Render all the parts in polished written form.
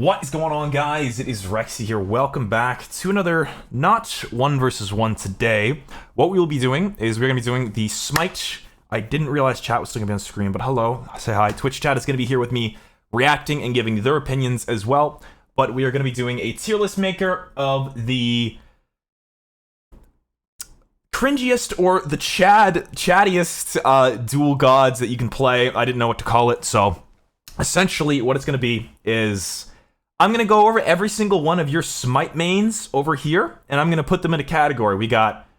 What is going on, guys? It is Rexsi here. Welcome back to another not 1 versus 1 today. What we will be doing is we're going to be doing the Smite. I didn't realize chat was still going to be on screen, but hello. Say hi. Twitch chat is going to be here with me reacting and giving their opinions as well. But we are going to be doing a tier list maker of the cringiest or the chattiest dual gods that you can play. I didn't know what to call it, so essentially what it's going to be is I'm going to go over every single one of your Smite mains over here, and I'm going to put them in a category. We got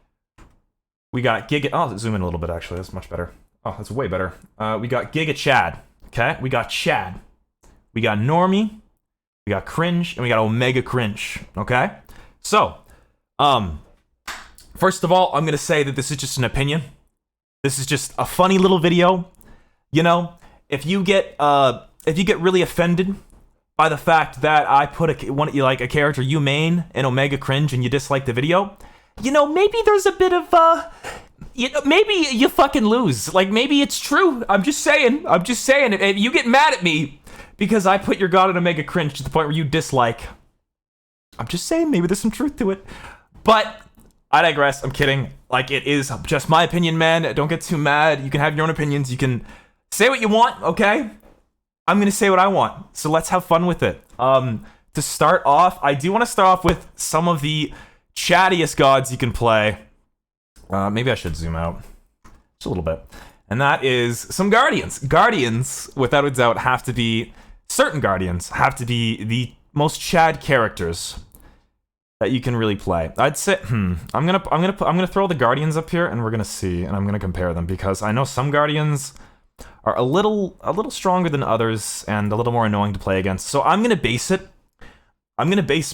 Giga... Oh, zoom in a little bit, actually. That's much better. Oh, that's way better. We got Giga Chad. Okay? We got Chad. We got Normie. We got Cringe. And we got Omega Cringe. Okay? So, first of all, I'm going to say that this is just an opinion. This is just a funny little video. You know, if you get really offended by the fact that I put a character you main in Omega Cringe and you dislike the video, you know, maybe there's a bit of maybe you fucking lose. Like, maybe it's true. I'm just saying. If you get mad at me because I put your god in Omega Cringe to the point where you dislike, I'm just saying maybe there's some truth to it. But I digress. I'm kidding. Like, it is just my opinion, man. Don't get too mad. You can have your own opinions. You can say what you want, okay? I'm gonna say what I want, so let's have fun with it. To start off, I do want to start off with some of the chattiest gods you can play. Maybe I should zoom out just a little bit. And that is some Guardians. Guardians, without a doubt, certain Guardians have to be the most Chad characters that you can really play. I'd say, I'm gonna throw the Guardians up here, and we're gonna see, and I'm gonna compare them because I know some Guardians are a little stronger than others and a little more annoying to play against. So I'm gonna base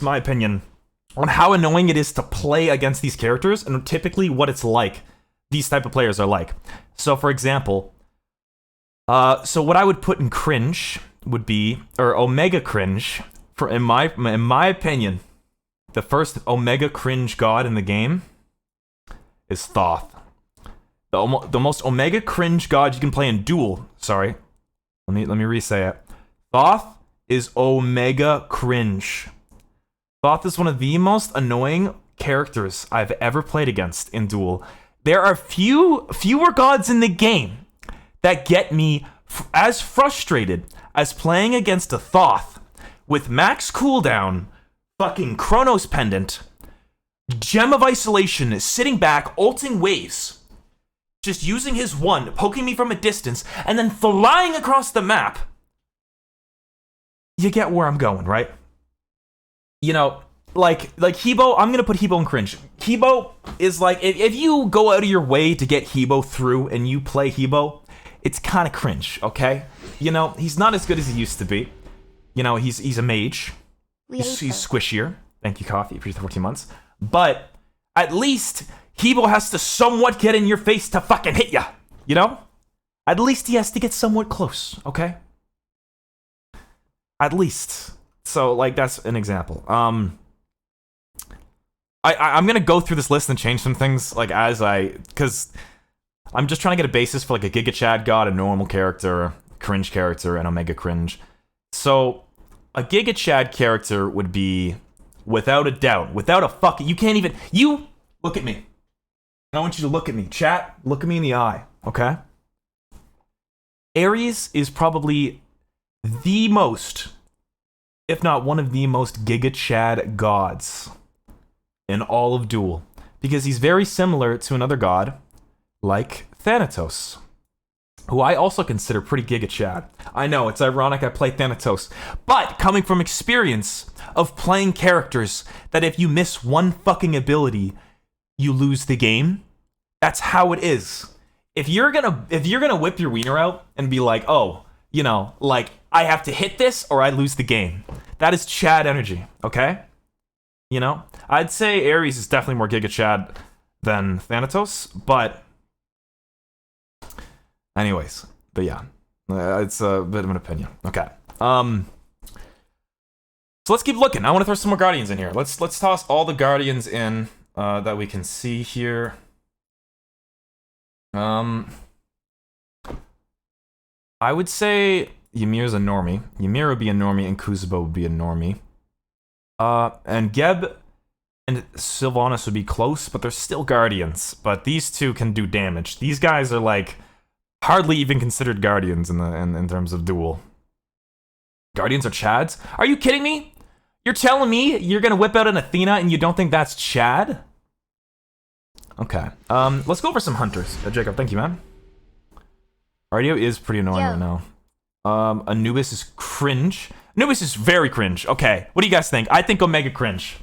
my opinion on how annoying it is to play against these characters and typically what it's like. These type of players are like. So for example, so what I would put in Cringe would be, or Omega Cringe, in my opinion, the first Omega Cringe god in the game is Thoth. The most Omega Cringe god you can play in Duel. Sorry. Let me re-say it. Thoth is Omega Cringe. Thoth is one of the most annoying characters I've ever played against in Duel. There are fewer gods in the game that get me as frustrated as playing against a Thoth with max cooldown, fucking Chronos Pendant, Gem of Isolation, sitting back, ulting waves, just using his wand, poking me from a distance, and then flying across the map. You get where I'm going, right? You know, like Hebo, I'm gonna put Hebo in Cringe. Hebo is like, if you go out of your way to get Hebo through and you play Hebo, it's kind of cringe, okay? You know, he's not as good as he used to be. You know, he's a mage. He's squishier. Thank you, Coffee, for 14 months. But at least Hebo has to somewhat get in your face to fucking hit ya, you know? At least he has to get somewhat close, okay? At least. So, like, that's an example. I'm gonna go through this list and change some things, like, because I'm just trying to get a basis for, like, a Giga Chad god, a normal character, Cringe character, and Omega Cringe. So, a Giga Chad character would be, without a doubt, without a fucking, you look at me. I want you to look at me. Chat, look at me in the eye, okay? Ares is probably the most, if not one of the most Giga Chad gods in all of Duel. Because he's very similar to another god, like Thanatos, who I also consider pretty Giga Chad. I know, it's ironic I play Thanatos, but coming from experience of playing characters that if you miss one fucking ability, you lose the game. That's how it is. If you're gonna whip your wiener out and be like, oh, you know, like, I have to hit this or I lose the game. That is Chad energy, okay? You know? I'd say Ares is definitely more Giga Chad than Thanatos, but anyways, but yeah. It's a bit of an opinion. Okay. So let's keep looking. I want to throw some more Guardians in here. Let's toss all the Guardians in that we can see here. I would say Ymir's a normie. Ymir would be a normie, and Kuzuba would be a normie. And Geb and Sylvanas would be close, but they're still guardians. But these two can do damage. These guys are like hardly even considered guardians in terms of duel. Guardians are Chads? Are you kidding me? You're telling me you're gonna whip out an Athena and you don't think that's Chad? Okay. Let's go over some hunters. Jacob, thank you, man. Ardio is pretty annoying right now. Anubis is cringe. Anubis is very cringe. Okay, what do you guys think? I think Omega cringe.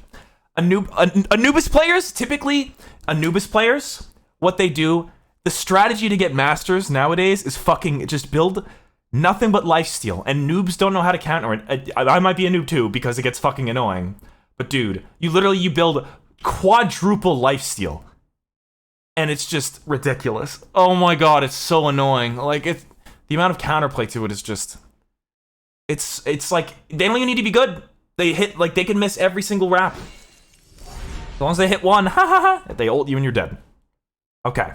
Anubis players, typically, Anubis players, what they do, the strategy to get masters nowadays is fucking just build nothing but lifesteal, and noobs don't know how to counter it. I might be a noob too, because it gets fucking annoying. But dude, you build quadruple lifesteal, and it's just ridiculous. Oh my god, it's so annoying. Like, the amount of counterplay to it is just... It's like, they don't even need to be good. They hit, like, they can miss every single wrap. As long as they hit one, ha ha ha, they ult you and you're dead. Okay.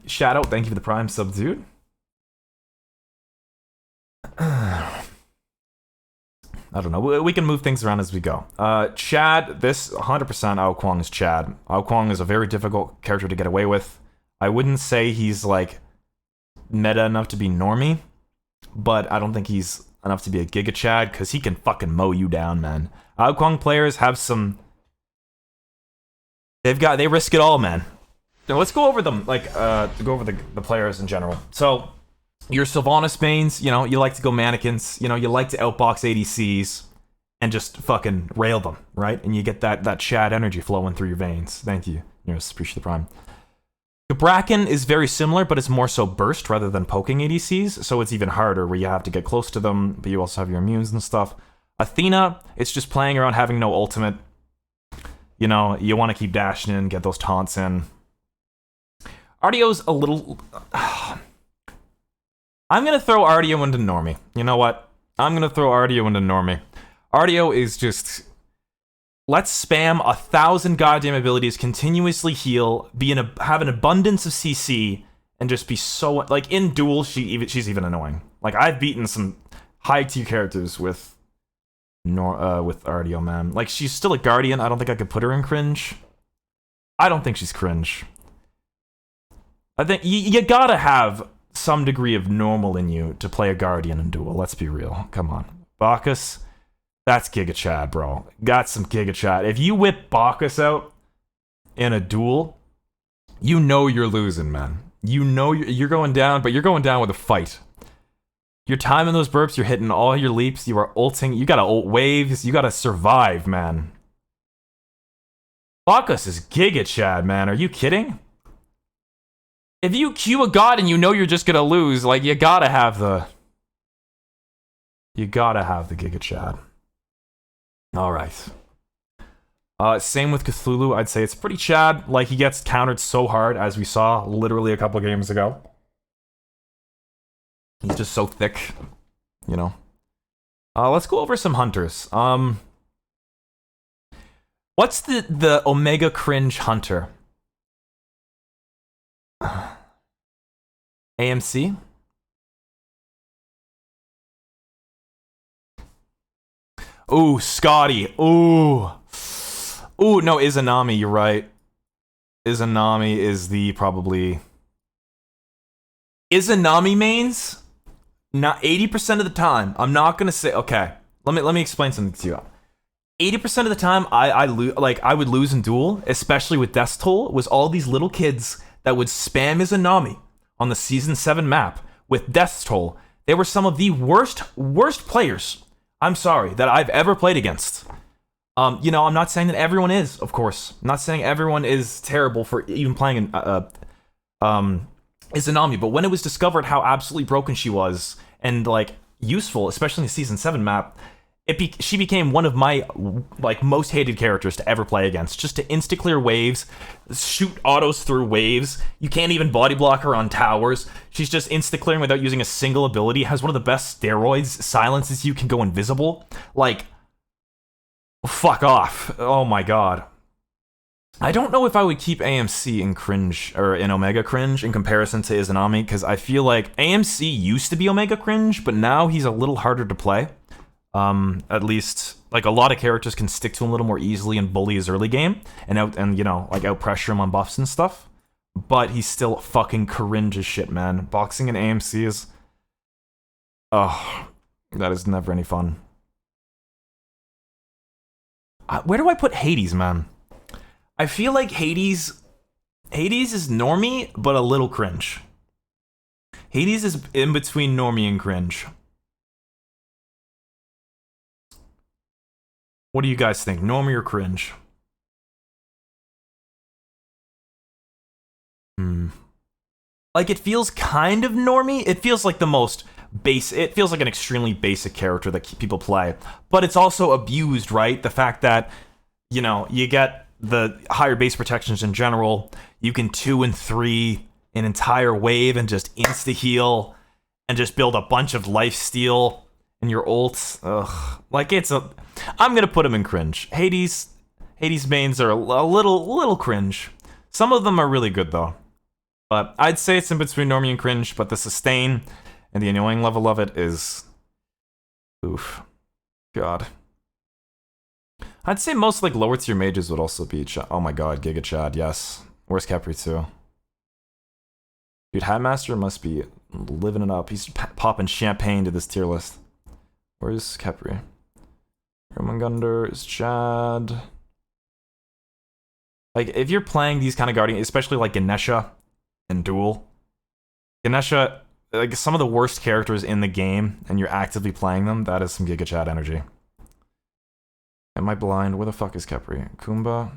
Shadow, thank you for the prime sub, dude. I don't know. We can move things around as we go. Chad, this 100% Ao Kuang is Chad. Ao Kuang is a very difficult character to get away with. I wouldn't say he's like meta enough to be normie, but I don't think he's enough to be a Giga Chad because he can fucking mow you down, man. Ao Kuang players have some. They risk it all, man. Now let's go over them, like to go over the players in general. So. Your Sylvanas mains, you know, you like to go mannequins, you know, you like to outbox ADCs and just fucking rail them, right? And you get that Chad energy flowing through your veins. Thank you. Yes, appreciate the prime. The Bracken is very similar, but it's more so burst rather than poking ADCs, so it's even harder where you have to get close to them, but you also have your immunes and stuff. Athena, it's just playing around having no ultimate. You know, you want to keep dashing in, get those taunts in. Ardio's a little... I'm going to throw Ardio into normie. You know what? I'm going to throw Ardio into normie. Ardio is just... Let's spam 1,000 goddamn abilities, continuously heal, have an abundance of CC, and just be so... Like, in duel, she's even annoying. Like, I've beaten some high-tier characters with Ardio, man. Like, she's still a guardian. I don't think I could put her in cringe. I don't think she's cringe. I think you gotta have... some degree of normal in you to play a guardian in duel. Let's be real. Come on. Bacchus, that's Giga Chad, bro. Got some Giga Chad. If you whip Bacchus out in a duel, you know you're losing, man. You know you're going down, but you're going down with a fight. You're timing those burps, you're hitting all your leaps, you are ulting, you gotta ult waves, you gotta survive, man. Bacchus is Giga Chad, man. Are you kidding? If you Q a god and you know you're just gonna lose, like, you gotta have the Giga Chad. Alright. Same with Cthulhu, I'd say it's pretty Chad. Like, he gets countered so hard, as we saw literally a couple games ago. He's just so thick, you know. Let's go over some hunters. What's the Omega cringe hunter? AMC? Ooh, Scotty. Ooh. Ooh, no, Izanami, you're right. Izanami is the probably... Izanami mains? Not 80% of the time. I'm not gonna say... Okay, let me explain something to you. 80% of the time, I would lose in duel, especially with Death Toll, was all these little kids that would spam Izanami on the Season 7 map with Death Toll. They were some of the worst players, I'm sorry, that I've ever played against. You know, I'm not saying that everyone is, of course. I'm not saying everyone is terrible for even playing Izanami, but when it was discovered how absolutely broken she was, and, like, useful, especially in the Season 7 map, she became one of my, like, most hated characters to ever play against. Just to insta-clear waves, shoot autos through waves. You can't even body block her on towers. She's just insta-clearing without using a single ability. Has one of the best steroids. Silences you, can go invisible. Like, fuck off. Oh my god. I don't know if I would keep AMC in cringe or in Omega cringe in comparison to Izanami, because I feel like AMC used to be Omega cringe, but now he's a little harder to play. At least like a lot of characters can stick to him a little more easily and bully his early game and you know, like out pressure him on buffs and stuff. But he's still fucking cringe as shit, man. Boxing in AMC is, oh, that is never any fun. Where do I put Hades, man? I feel like Hades is normie, but a little cringe. Hades is in between normie and cringe. What do you guys think? Normie or cringe? Like, it feels kind of normie. It feels like the most base. It feels like an extremely basic character that people play. But it's also abused, right? The fact that, you know, you get the higher base protections in general. You can 2 and 3 an entire wave and just insta-heal and just build a bunch of lifesteal in your ults. Ugh. Like, it's a... I'm gonna put him in cringe. Hades mains are a little cringe. Some of them are really good, though. But I'd say it's in between normie and cringe, but the sustain and the annoying level of it is... oof. God. I'd say most, like, lower tier mages would also be... oh my god, Giga Chad, yes. Where's Khepri, too? Dude, Hatmaster must be living it up. He's popping champagne to this tier list. Where's Khepri? Ermengunder is Chad. Like, if you're playing these kind of Guardians, especially like Ganesha and Duel, Ganesha, like some of the worst characters in the game, and you're actively playing them, that is some Giga Chad energy. Am I blind? Where the fuck is Khepri? Kumba?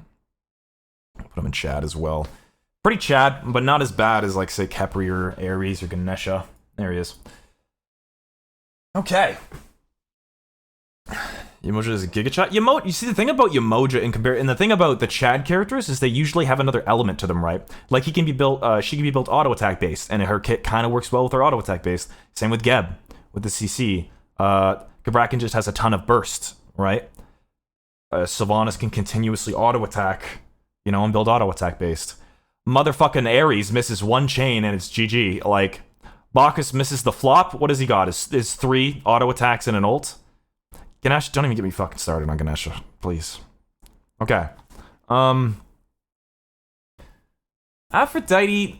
Put him in Chad as well. Pretty Chad, but not as bad as, like, say, Khepri or Ares or Ganesha. There he is. Okay. Yamoja is a Giga Chad. You see, the thing about Yamoja and the thing about the Chad characters is they usually have another element to them, right? Like, he can be built, she can be built auto attack based, and her kit kind of works well with her auto attack based. Same with Geb, with the CC. Gabrakan just has a ton of burst, right? Sylvanas can continuously auto attack, you know, and build auto attack based. Motherfucking Ares misses one chain and it's GG. Like, Bacchus misses the flop. What has he got? Is 3 auto attacks and an ult? Ganesha, don't even get me fucking started on Ganesha, please. Okay. Aphrodite...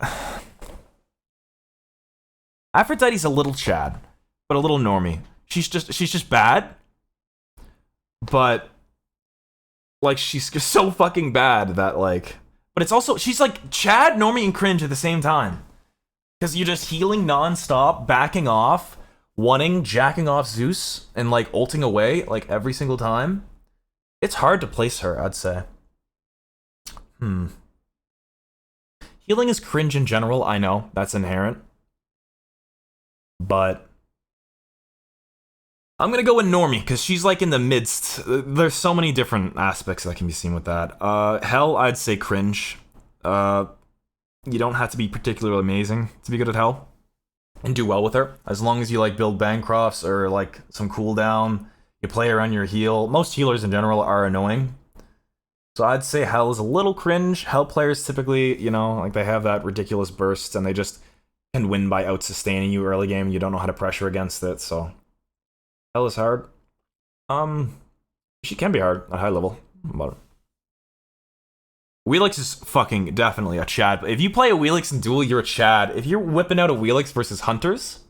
Aphrodite's a little Chad, but a little normie. She's just bad, but... like, she's just so fucking bad that, like... but it's also... she's like Chad, normie, and cringe at the same time. Because you're just healing non-stop, backing off... wanting, jacking off Zeus, and, like, ulting away, like, every single time. It's hard to place her, I'd say. Healing is cringe in general, I know. That's inherent. But... I'm gonna go with normie, because she's, like, in the midst. There's so many different aspects that can be seen with that. Hell, I'd say cringe. You don't have to be particularly amazing to be good at Hell. And do well with her, as long as you like build Bancrofts or like some cooldown, you play around your heal. Most healers in general are annoying, so I'd say Hell is a little cringe. Hell players typically, you know, like they have that ridiculous burst and they just can win by out sustaining you early game. You don't know how to pressure against it, so Hell is hard. She can be hard at high level, but Wheelix is fucking definitely a Chad. If you play a Wheelix in Duel, you're a Chad. If you're whipping out a Wheelix versus Hunters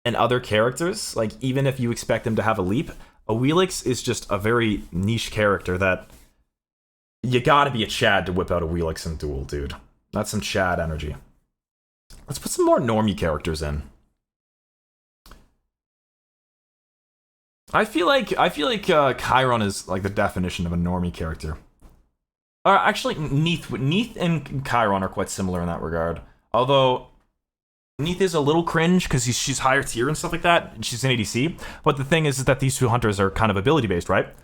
and other characters, like even if you expect them to have a leap, a Wheelix is just a very niche character that you gotta be a Chad to whip out a Wheelix in Duel, dude. That's some Chad energy. Let's put some more normie characters in. I feel like Chiron is like the definition of a normie character. Actually, Neith and Chiron are quite similar in that regard. Although, Neith is a little cringe because she's higher tier and stuff like that, and she's an ADC. But the thing is that these two hunters are kind of ability-based, right?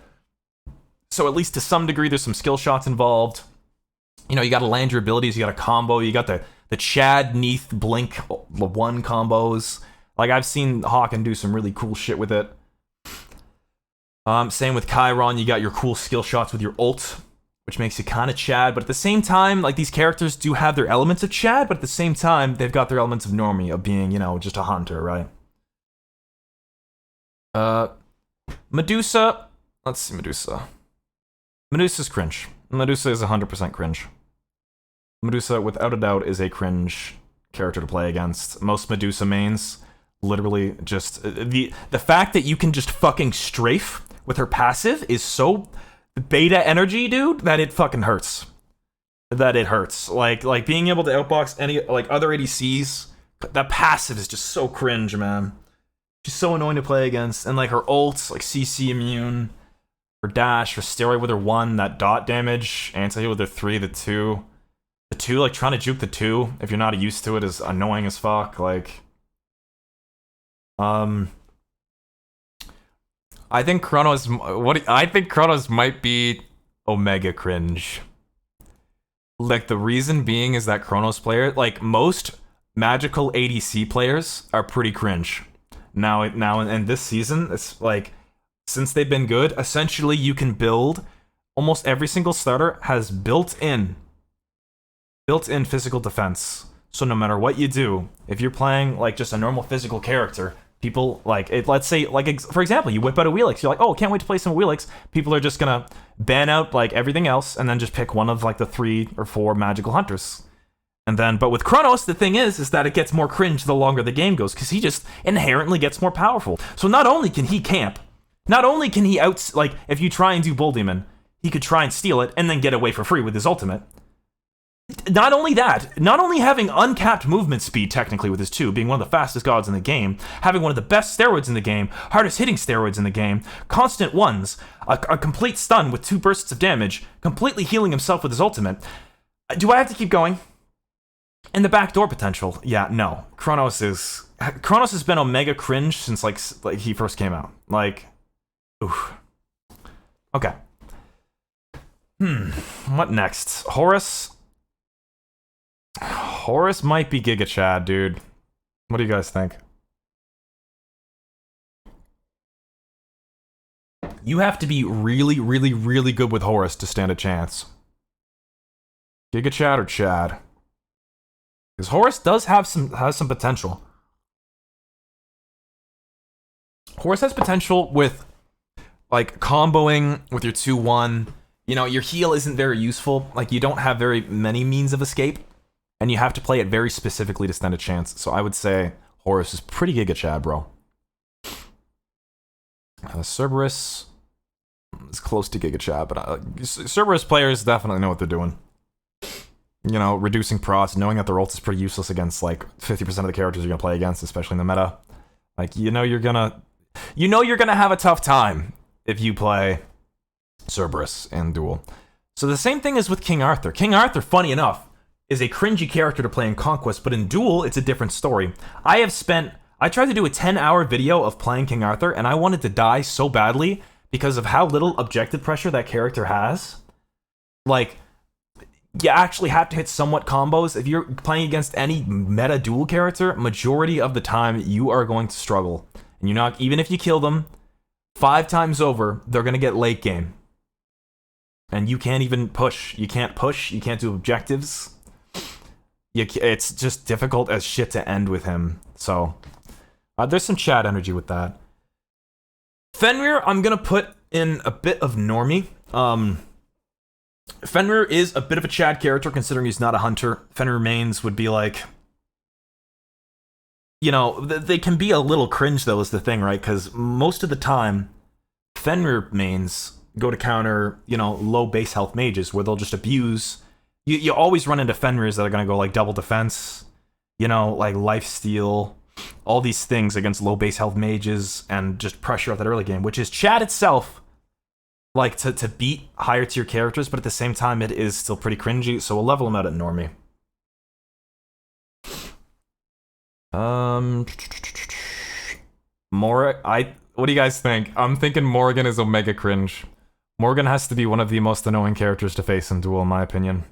So at least to some degree, there's some skill shots involved. You know, you gotta land your abilities, you gotta combo, you got the Chad, Neith, Blink 1 combos. Like, I've seen Hawken do some really cool shit with it. Same with Chiron, you got your cool skill shots with your ult. which makes you kind of Chad, but at the same time, like, these characters do have their elements of Chad, but at the same time, they've got their elements of normie, of being, you know, just a hunter, right? Medusa. Let's see, Medusa. Medusa's cringe. Medusa is 100% cringe. Medusa, without a doubt, is a cringe character to play against. Most Medusa mains, literally just... The fact that you can just fucking strafe with her passive is so beta energy, dude, that it fucking hurts. That it hurts. Like being able to outbox any, like, other ADCs, that passive is just so cringe, man. She's so annoying to play against. And, like, her ult, like, CC immune, her dash, her steroid with her 1, that dot damage, anti-heal with her 3, the 2. The 2, like, trying to juke the 2, if you're not used to it, is annoying as fuck. Like, I think Chronos might be Omega cringe. Like, the reason being is that Chronos player, like, most magical ADC players are pretty cringe. Now in this season, it's like, since they've been good, essentially you can build, almost every single starter has built-in physical defense. So no matter what you do, if you're playing, like, just a normal physical character, people, like, let's say, like, for example, you whip out a Wheelix, you're like, oh, can't wait to play some Wheelix. People are just gonna ban out, like, everything else, and then just pick one of, like, the 3 or 4 magical hunters. And then, but with Chronos, the thing is that it gets more cringe the longer the game goes, because he just inherently gets more powerful. So not only can he camp, not only can he like, if you try and do Bull Demon, he could try and steal it, and then get away for free with his ultimate. Not only that, not only having uncapped movement speed, technically, with his 2, being one of the fastest gods in the game, having one of the best steroids in the game, hardest hitting steroids in the game, constant 1s, a complete stun with 2 bursts of damage, completely healing himself with his ultimate. Do I have to keep going? And the backdoor potential, yeah, no. Chronos has been Omega cringe since, like he first came out. Like, oof. Okay. What next? Horus might be Giga Chad, dude. What do you guys think? You have to be really, really, really good with Horus to stand a chance. Giga Chad or Chad? Because Horus does have some potential. Horus has potential with, like, comboing with your 2-1. You know, your heal isn't very useful. Like, you don't have very many means of escape, and you have to play it very specifically to stand a chance. So I would say Horus is pretty Giga Chad, bro. Cerberus is close to Giga Chad, but Cerberus players definitely know what they're doing. You know, reducing procs, knowing that their ult is pretty useless against, like, 50% of the characters you're gonna play against, especially in the meta. Like, you know you're gonna have a tough time if you play Cerberus in Duel. So the same thing is with King Arthur. King Arthur, funny enough, is a cringy character to play in Conquest, but in Duel, it's a different story. I tried to do a 10-hour video of playing King Arthur, and I wanted to die so badly because of how little objective pressure that character has. Like, you actually have to hit somewhat combos. If you're playing against any meta Duel character, majority of the time, you are going to struggle. And you're not, even if you kill them 5 times over, they're going to get late game. And you can't even push. You can't push. You can't do objectives. It's just difficult as shit to end with him. So, there's some chat energy with that. Fenrir, I'm going to put in a bit of normie. Fenrir is a bit of a Chad character, considering he's not a hunter. Fenrir mains would be like... You know, they can be a little cringe, though, is the thing, right? Because most of the time, Fenrir mains go to counter, you know, low base health mages, where they'll just abuse... You always run into Fenrirs that are going to go, like, double defense, you know, like, lifesteal, all these things against low base health mages, and just pressure out that early game, which is Chad itself, like, to beat higher tier characters, but at the same time, it is still pretty cringy, so we'll level him out at normie. What do you guys think? I'm thinking Morgan is Omega cringe. Morgan has to be one of the most annoying characters to face in Duel, in my opinion.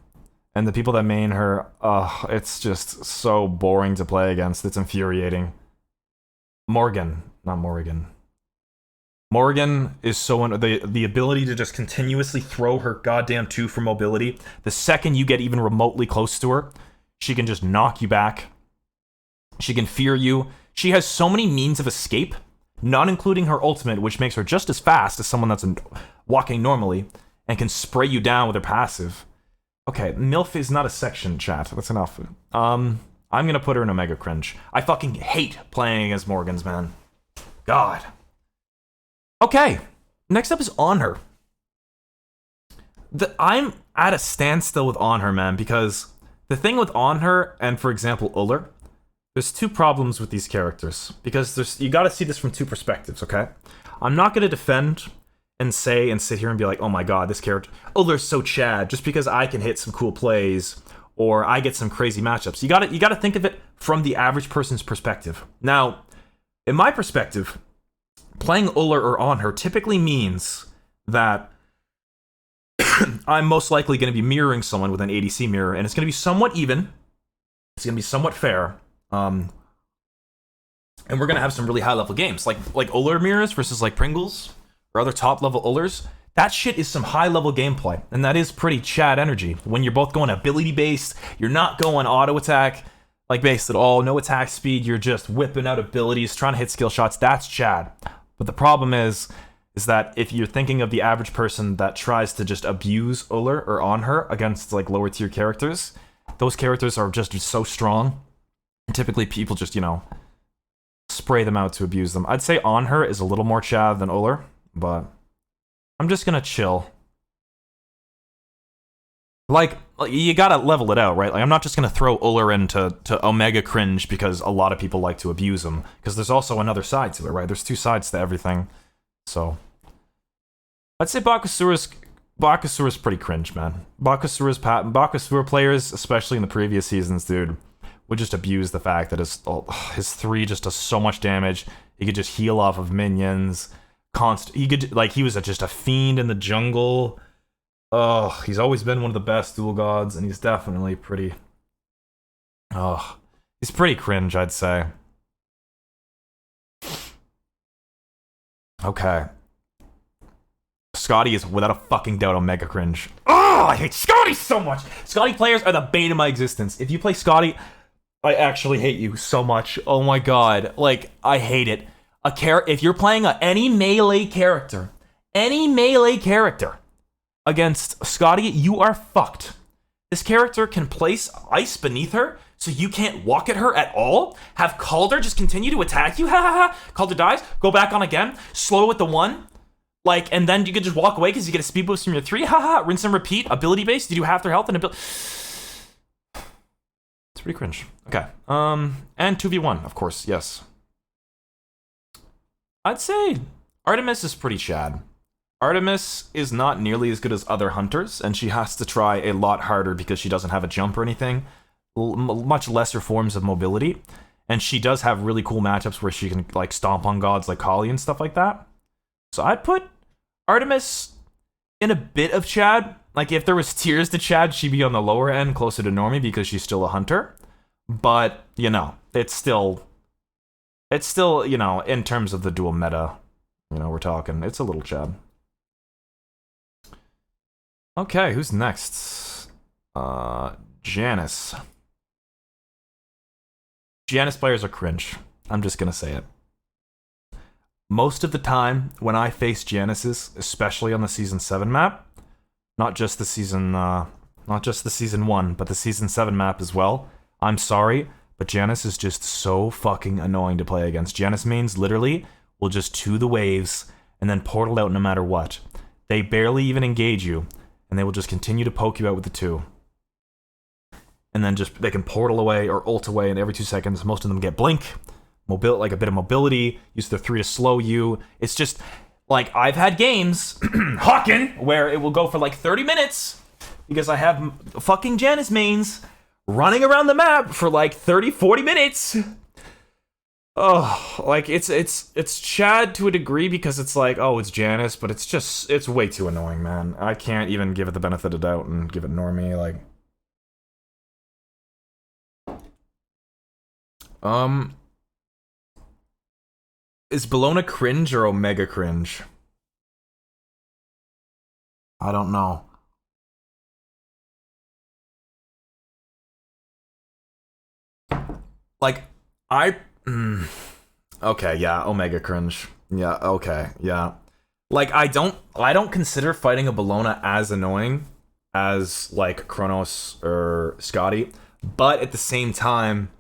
And the people that main her, it's just so boring to play against. It's infuriating. Morgan, not Morgan. Morgan is so the ability to just continuously throw her goddamn 2 for mobility. The second you get even remotely close to her, she can just knock you back. She can fear you. She has so many means of escape, not including her ultimate, which makes her just as fast as someone that's walking normally and can spray you down with her passive. Okay, MILF is not a section, chat. That's enough. I'm gonna put her in Omega Cringe. I fucking hate playing as Morgans, man. God. Okay, next up is On Her. I'm at a standstill with On Her, man, because the thing with On Her and, for example, Uller, there's 2 problems with these characters, because you gotta see this from 2 perspectives, okay? I'm not gonna defend and say and sit here and be like, oh my god, this character, Uller's so Chad, just because I can hit some cool plays, or I get some crazy matchups. You gotta think of it from the average person's perspective. Now, in my perspective, playing Uller or On Her typically means that I'm most likely going to be mirroring someone with an ADC mirror, and it's going to be somewhat even. It's going to be somewhat fair. And we're going to have some really high-level games. Like Uller mirrors versus like Pringles or other top-level Ullers. That shit is some high-level gameplay, and that is pretty Chad energy. When you're both going ability-based, you're not going auto-attack like based at all, no attack speed, you're just whipping out abilities, trying to hit skill shots. That's Chad. But the problem is that if you're thinking of the average person that tries to just abuse Uller or On Her against like lower tier characters, those characters are just so strong. And typically people just, you know, spray them out to abuse them. I'd say On Her is a little more Chad than Uller, but I'm just gonna chill. Like, you gotta level it out, right? Like, I'm not just gonna throw Uller into Omega Cringe because a lot of people like to abuse him. Because there's also another side to it, right? There's 2 sides to everything. So, I'd say Bakasura's pretty cringe, man. Bakasura players, especially in the previous seasons, dude, would just abuse the fact that his 3 just does so much damage. He could just heal off of minions. He was just a fiend in the jungle. Oh, he's always been one of the best dual gods, and he's definitely pretty... Oh, he's pretty cringe, I'd say. Okay. Scotty is without a fucking doubt Omega Cringe. Oh, I hate Scotty so much! Scotty players are the bane of my existence. If you play Scotty, I actually hate you so much. Oh my god. Like, I hate it. If you're playing any melee character, against Scotty, you are fucked. This character can place ice beneath her, so you can't walk at her at all. Have Calder just continue to attack you. Ha ha ha. Calder dies. Go back on again. Slow with the 1. Like, and then you can just walk away because you get a speed boost from your 3. Ha ha. Rinse and repeat. Ability based. You do half their health and ability. It's pretty cringe. Okay. And 2v1, of course. Yes. I'd say Artemis is pretty Chad. Artemis is not nearly as good as other hunters, and she has to try a lot harder because she doesn't have a jump or anything. Much lesser forms of mobility. And she does have really cool matchups where she can like stomp on gods like Kali and stuff like that. So I'd put Artemis in a bit of Chad. Like, if there was tiers to Chad, she'd be on the lower end, closer to Normie, because she's still a hunter. But, you know, it's still, you know, in terms of the dual meta, you know, we're talking, it's a little Chad. Okay, who's next? Janus. Janus players are cringe. I'm just gonna say it. Most of the time, when I face Januses, especially on the Season 7 map, not just the Season 1, but the Season 7 map as well, I'm sorry, but Janus is just so fucking annoying to play against. Janus mains literally will just 2 the waves, and then portal out no matter what. They barely even engage you, and they will just continue to poke you out with the 2. And then just, they can portal away or ult away, and every 2 seconds, most of them get blink, like a bit of mobility, use their 3 to slow you. It's just, like, I've had games, Hawken, where it will go for like 30 minutes, because I have fucking Janus mains running around the map for like 30, 40 minutes. Oh, like, it's Chad to a degree, because it's like, oh, it's Janus, but it's way too annoying, man. I can't even give it the benefit of doubt and give it Normie, like... Is Bellona cringe or Omega cringe? I don't know. Like, okay, yeah, Omega cringe. Yeah, okay, yeah. Like, I don't consider fighting a Bellona as annoying as, like, Kronos or Scotty. But at the same time,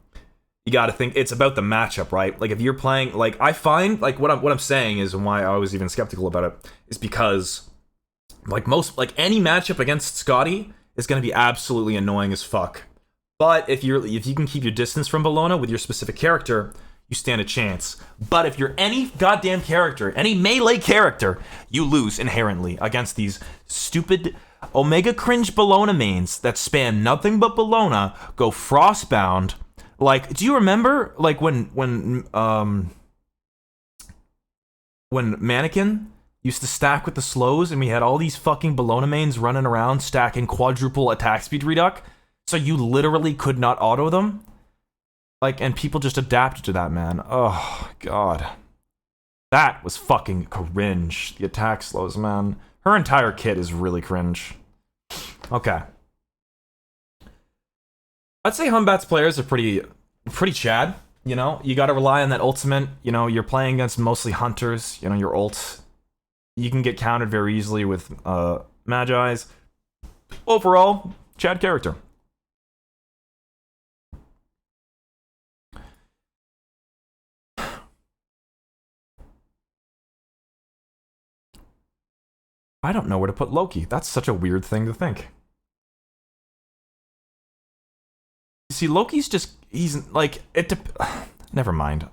you gotta think, it's about the matchup, right? Like, if you're playing, like, I find, like, what I'm saying is, and why I was even skeptical about it, is because, like, any matchup against Scotty is gonna be absolutely annoying as fuck. But if you can keep your distance from Bellona with your specific character, you stand a chance. But if you're any goddamn character, any melee character, you lose inherently against these stupid Omega cringe Bellona mains that spam nothing but Bellona, go Frostbound. Like, do you remember, like, when Mannequin used to stack with the slows and we had all these fucking Bellona mains running around stacking quadruple attack speed reduc? So you literally could not auto them? Like, and people just adapted to that, man. Oh, God. That was fucking cringe. The attack slows, man. Her entire kit is really cringe. Okay. I'd say Humbat's players are pretty chad, you know? You gotta rely on that ultimate. You know, you're playing against mostly hunters. You know, your ult. You can get countered very easily with Magi's. Overall, chad character. I don't know where to put Loki. That's such a weird thing to think. You see, Loki's just, he's like, never mind.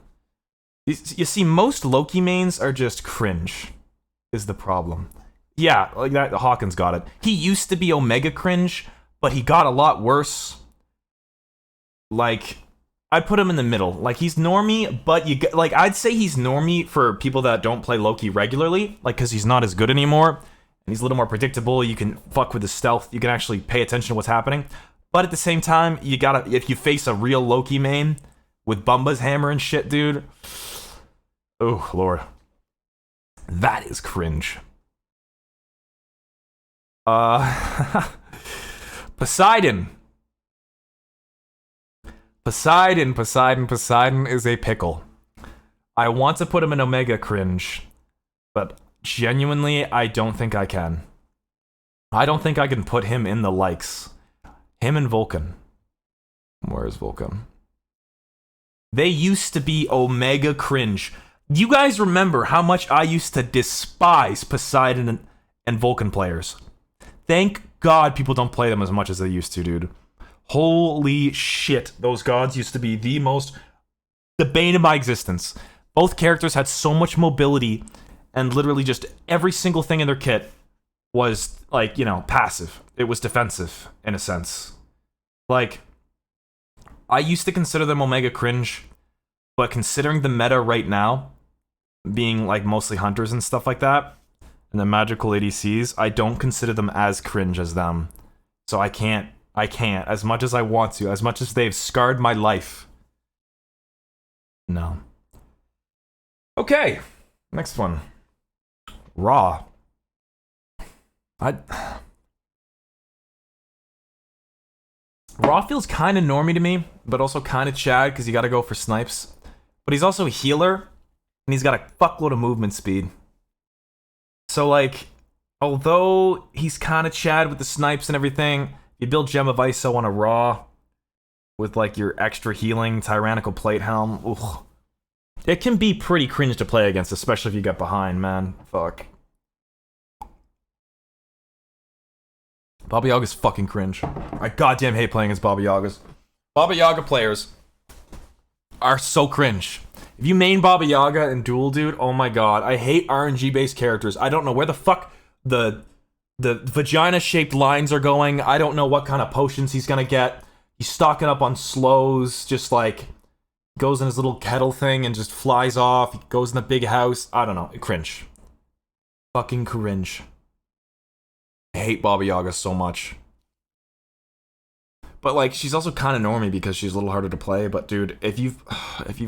You see, most Loki mains are just cringe, is the problem. Yeah, like that, Hawkins got it. He used to be Omega cringe, but he got a lot worse. Like, I'd put him in the middle. Like, he's normie, but like, I'd say he's normie for people that don't play Loki regularly, like, because he's not as good anymore. And he's a little more predictable. You can fuck with his stealth. You can actually pay attention to what's happening. But at the same time, you gotta, if you face a real Loki main with Bumba's hammer and shit, dude. Oh, Lord. That is cringe. Poseidon. Poseidon is a pickle. I want to put him in Omega cringe, but genuinely, I don't think I can. I don't think I can put him in the likes. Him and Vulcan. Where is Vulcan? They used to be Omega cringe. You guys remember how much I used to despise Poseidon and Vulcan players. Thank God people don't play them as much as they used to, dude. Holy shit. Those gods used to be the bane of my existence. Both characters had so much mobility, and literally just every single thing in their kit was, like, you know, passive. It was defensive, in a sense. Like, I used to consider them Omega cringe, but considering the meta right now, being, like, mostly hunters and stuff like that, and the magical ADCs, I don't consider them as cringe as them. So I can't, as much as I want to, as much as they've scarred my life. No. Okay, next one. Raw. Raw feels kind of normie to me, but also kind of chad because you gotta go for snipes. But he's also a healer, and he's got a fuckload of movement speed. So, like, although he's kind of chad with the snipes and everything, you build Gem of ISO on a Raw with, like, your extra healing Tyrannical Plate Helm. Ugh. It can be pretty cringe to play against, especially if you get behind, man. Fuck. Baba Yaga's fucking cringe. I goddamn hate playing against Baba Yagas. Baba Yaga players are so cringe. If you main Baba Yaga in Duel, dude, oh my god. I hate RNG-based characters. I don't know where the fuck the vagina-shaped lines are going. I don't know what kind of potions he's gonna get. He's stocking up on slows, just like goes in his little kettle thing and just flies off. He goes in the big house. I don't know. Cringe. Fucking cringe. I hate Baba Yaga so much. But, like, she's also kind of normie because she's a little harder to play. But, dude, if you've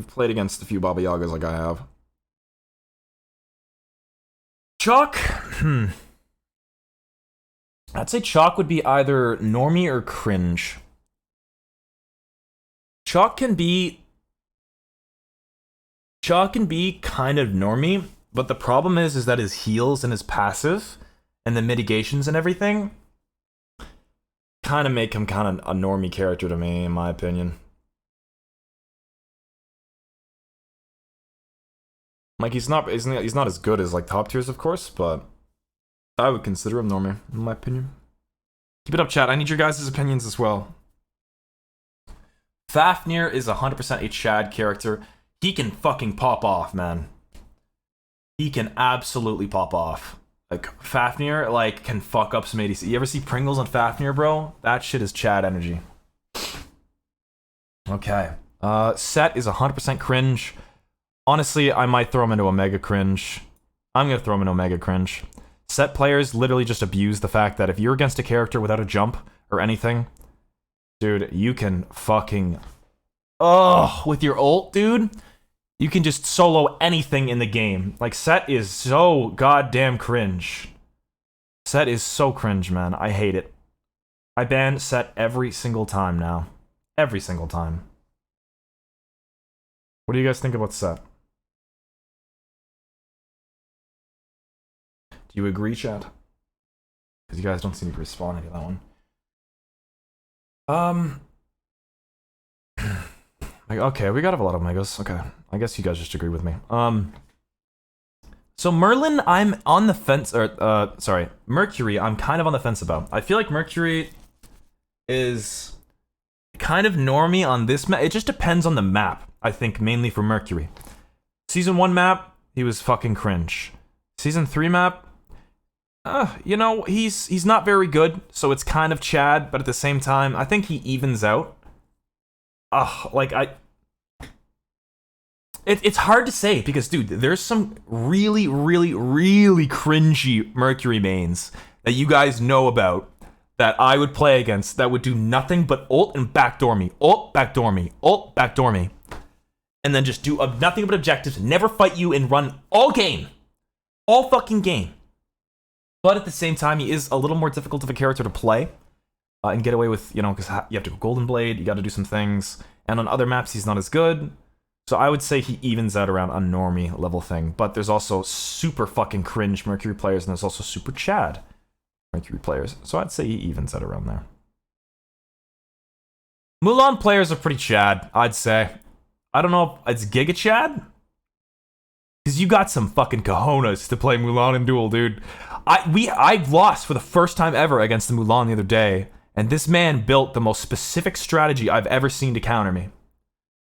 played against a few Baba Yagas like I have, Chalk? I'd say Chalk would be either normie or cringe. Chalk can be kind of normie, but the problem is that his heals and his passive and the mitigations and everything kind of make him kind of a normie character to me, in my opinion. Like, he's not as good as like top tiers, of course, but I would consider him normie, in my opinion. Keep it up, chat. I need your guys' opinions as well. Fafnir is 100% a Chad character. He can fucking pop off, man. He can absolutely pop off. Like, Fafnir, like, can fuck up some ADC. You ever see Pringles on Fafnir, bro? That shit is Chad energy. Okay. Set is 100% cringe. Honestly, I might throw him into Omega cringe. I'm gonna throw him into Omega cringe. Set players literally just abuse the fact that if you're against a character without a jump or anything, dude, you can fucking... Oh, with your ult, dude, you can just solo anything in the game. Like, Set is so goddamn cringe. Set is so cringe, man. I hate it. I ban Set every single time now. Every single time. What do you guys think about Set? Do you agree, chat? Because you guys don't seem to be responding to that one. Like, okay, we gotta have a lot of Megas. Okay, I guess you guys just agree with me. So Merlin, I'm on the fence, or, sorry, Mercury, I'm kind of on the fence about. I feel like Mercury is kind of normie on this map. It just depends on the map, I think, mainly for Mercury. Season 1 map, he was fucking cringe. Season 3 map, you know, he's not very good, so it's kind of Chad, but at the same time, I think he evens out. Like, it's hard to say, because, dude, there's some really, really, really cringy Mercury mains that you guys know about that I would play against that would do nothing but ult and backdoor me, ult, backdoor me, ult, backdoor me, and then just do nothing but objectives, never fight you, and run all game. All fucking game. But at the same time, he is a little more difficult of a character to play and get away with, you know, because you have to go Golden Blade, you got to do some things, and on other maps, he's not as good. So I would say he evens out around a normie level thing, but there's also super fucking cringe Mercury players, and there's also super Chad Mercury players. So I'd say he evens out around there. Mulan players are pretty Chad, I'd say. I don't know if it's Giga Chad, because you got some fucking cojones to play Mulan in duel, dude. I lost for the first time ever against the Mulan the other day, and this man built the most specific strategy I've ever seen to counter me.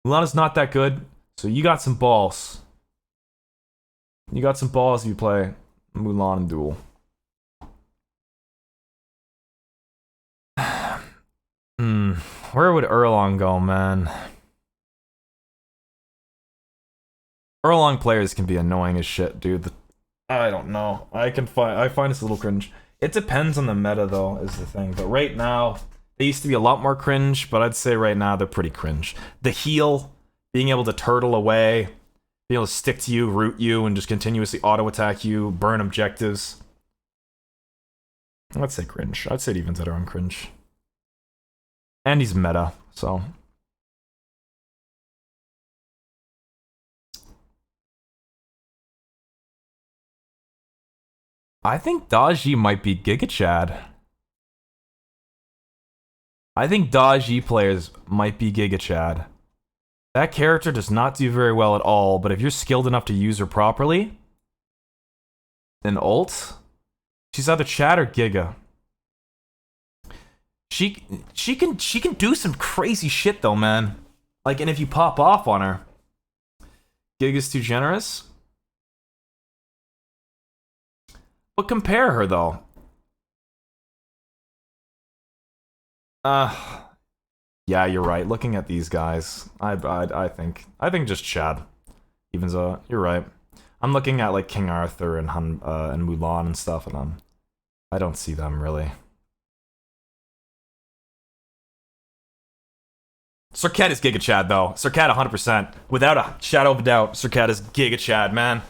Mulan is not that good, so you got some balls. You got some balls if you play Mulan in duel. Where would Erlong go, man? Erlong players can be annoying as shit, dude. I don't know. I find this a little cringe. It depends on the meta, though, is the thing. But right now, they used to be a lot more cringe, but I'd say right now they're pretty cringe. The heal, being able to turtle away, being able to stick to you, root you, and just continuously auto-attack you, burn objectives. I'd say cringe. I'd say it evens out around cringe. And he's meta, so... I think Daji might be Giga Chad. I think Daji players might be Giga Chad. That character does not do very well at all, but if you're skilled enough to use her properly, then ult, she's either Chad or Giga. She can do some crazy shit though, man. Like, and if you pop off on her, Giga's too generous. But compare her though. Yeah, you're right. Looking at these guys, I think just Chad. Even so, you're right. I'm looking at like King Arthur and Mulan and stuff, and I don't see them really. Serket is Giga Chad though. Serket 100%, without a shadow of a doubt. Serket is Giga Chad, man.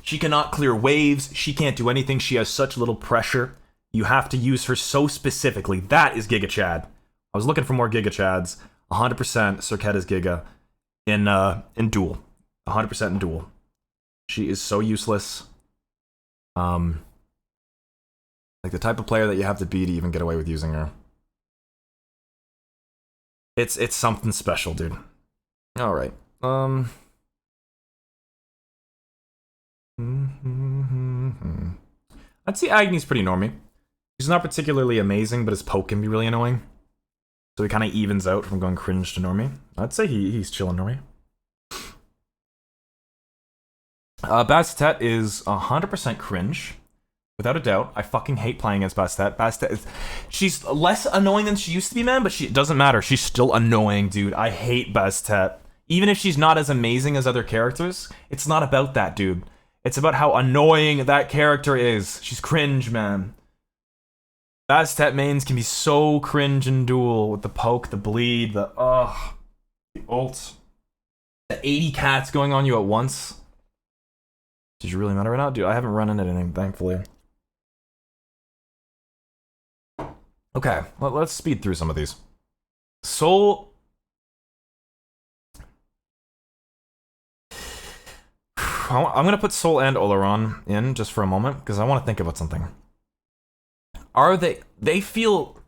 She cannot clear waves. She can't do anything. She has such little pressure. You have to use her so specifically. That is Giga Chad. I was looking for more Giga Chads. 100% Serket is Giga in Duel. 100% in Duel. She is so useless. Like the type of player that you have to be to even get away with using her. It's something special, dude. All right. I'd say Agni's pretty normie. He's not particularly amazing, but his poke can be really annoying. So he kind of evens out from going cringe to normie. I'd say he's chilling normie. Bastet is 100% cringe. Without a doubt. I fucking hate playing against Bastet. Bastet is... She's less annoying than she used to be, man, but it doesn't matter. She's still annoying, dude. I hate Bastet. Even if she's not as amazing as other characters, it's not about that, dude. It's about how annoying that character is. She's cringe, man. Bastet mains can be so cringe in Duel with the poke, the bleed, the ult. The 80 cats going on you at once. Did you really matter right now? Dude, I haven't run into anything, thankfully. Okay, let's speed through some of these. Soul... I'm gonna put Soul and Oleron in just for a moment, because I want to think about something. Are they feel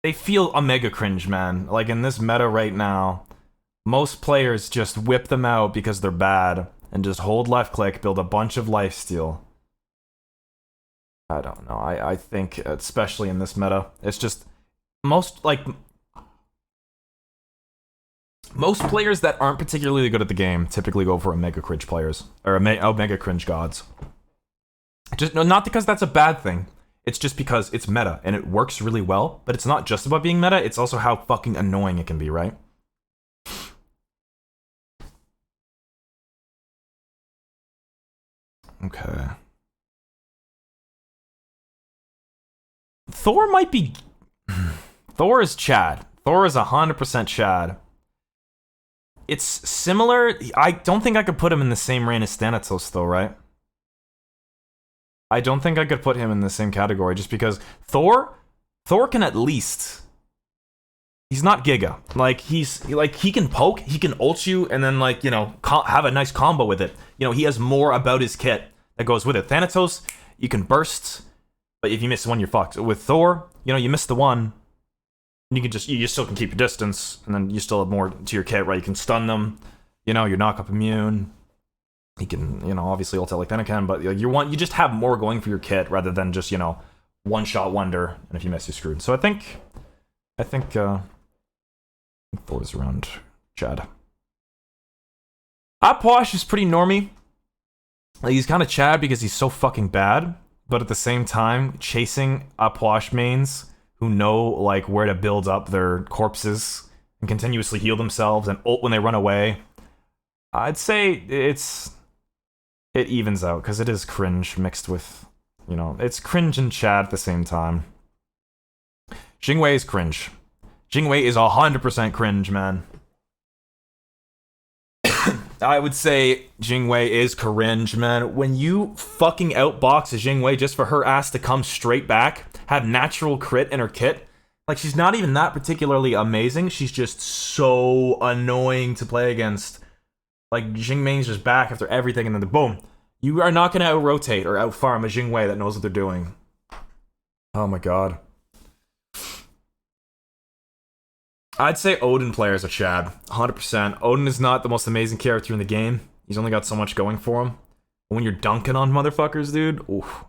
a mega cringe, man. Like in this meta right now, most players just whip them out because they're bad, and just hold left click, build a bunch of lifesteal. I don't know. I think, especially in this meta, it's just most players that aren't particularly good at the game typically go for a mega cringe players or mega cringe gods. Just not because that's a bad thing. It's just because it's meta and it works really well. But it's not just about being meta. It's also how fucking annoying it can be, right? Okay. Thor might be... Thor is Chad. Thor is 100% Chad. It's similar... I don't think I could put him in the same reign as Thanatos, though, right? I don't think I could put him in the same category, just because Thor can at least... He's not Giga. Like, he can poke, he can ult you, and then, like, you know, have a nice combo with it. You know, he has more about his kit that goes with it. Thanatos, you can burst... But if you miss one, you're fucked. With Thor, you know, you miss the one, you still can keep your distance, and then you still have more to your kit, right? You can stun them, you know, you're knock up immune. He can, you know, obviously ult out like Thana can, but you just have more going for your kit rather than just, you know, one shot wonder, and if you miss, you're screwed. So I think Thor's around Chad. Apwash is pretty normie. Like, he's kind of Chad because he's so fucking bad. But at the same time, chasing Apwash mains who know like where to build up their corpses and continuously heal themselves and ult when they run away, I'd say it evens out because it is cringe mixed with, you know, it's cringe and Chad at the same time. Jingwei is cringe. Jingwei is 100% cringe, man. I would say Jingwei is cringe, man. When you fucking outbox a Jingwei just for her ass to come straight back, have natural crit in her kit, like, she's not even that particularly amazing, she's just so annoying to play against. Like, Jingmei's just back after everything, and then boom. You are not going to out-rotate or out-farm a Jingwei that knows what they're doing. Oh my god. I'd say Odin players are Chad, 100%. Odin is not the most amazing character in the game. He's only got so much going for him. But when you're dunking on motherfuckers, dude, oof,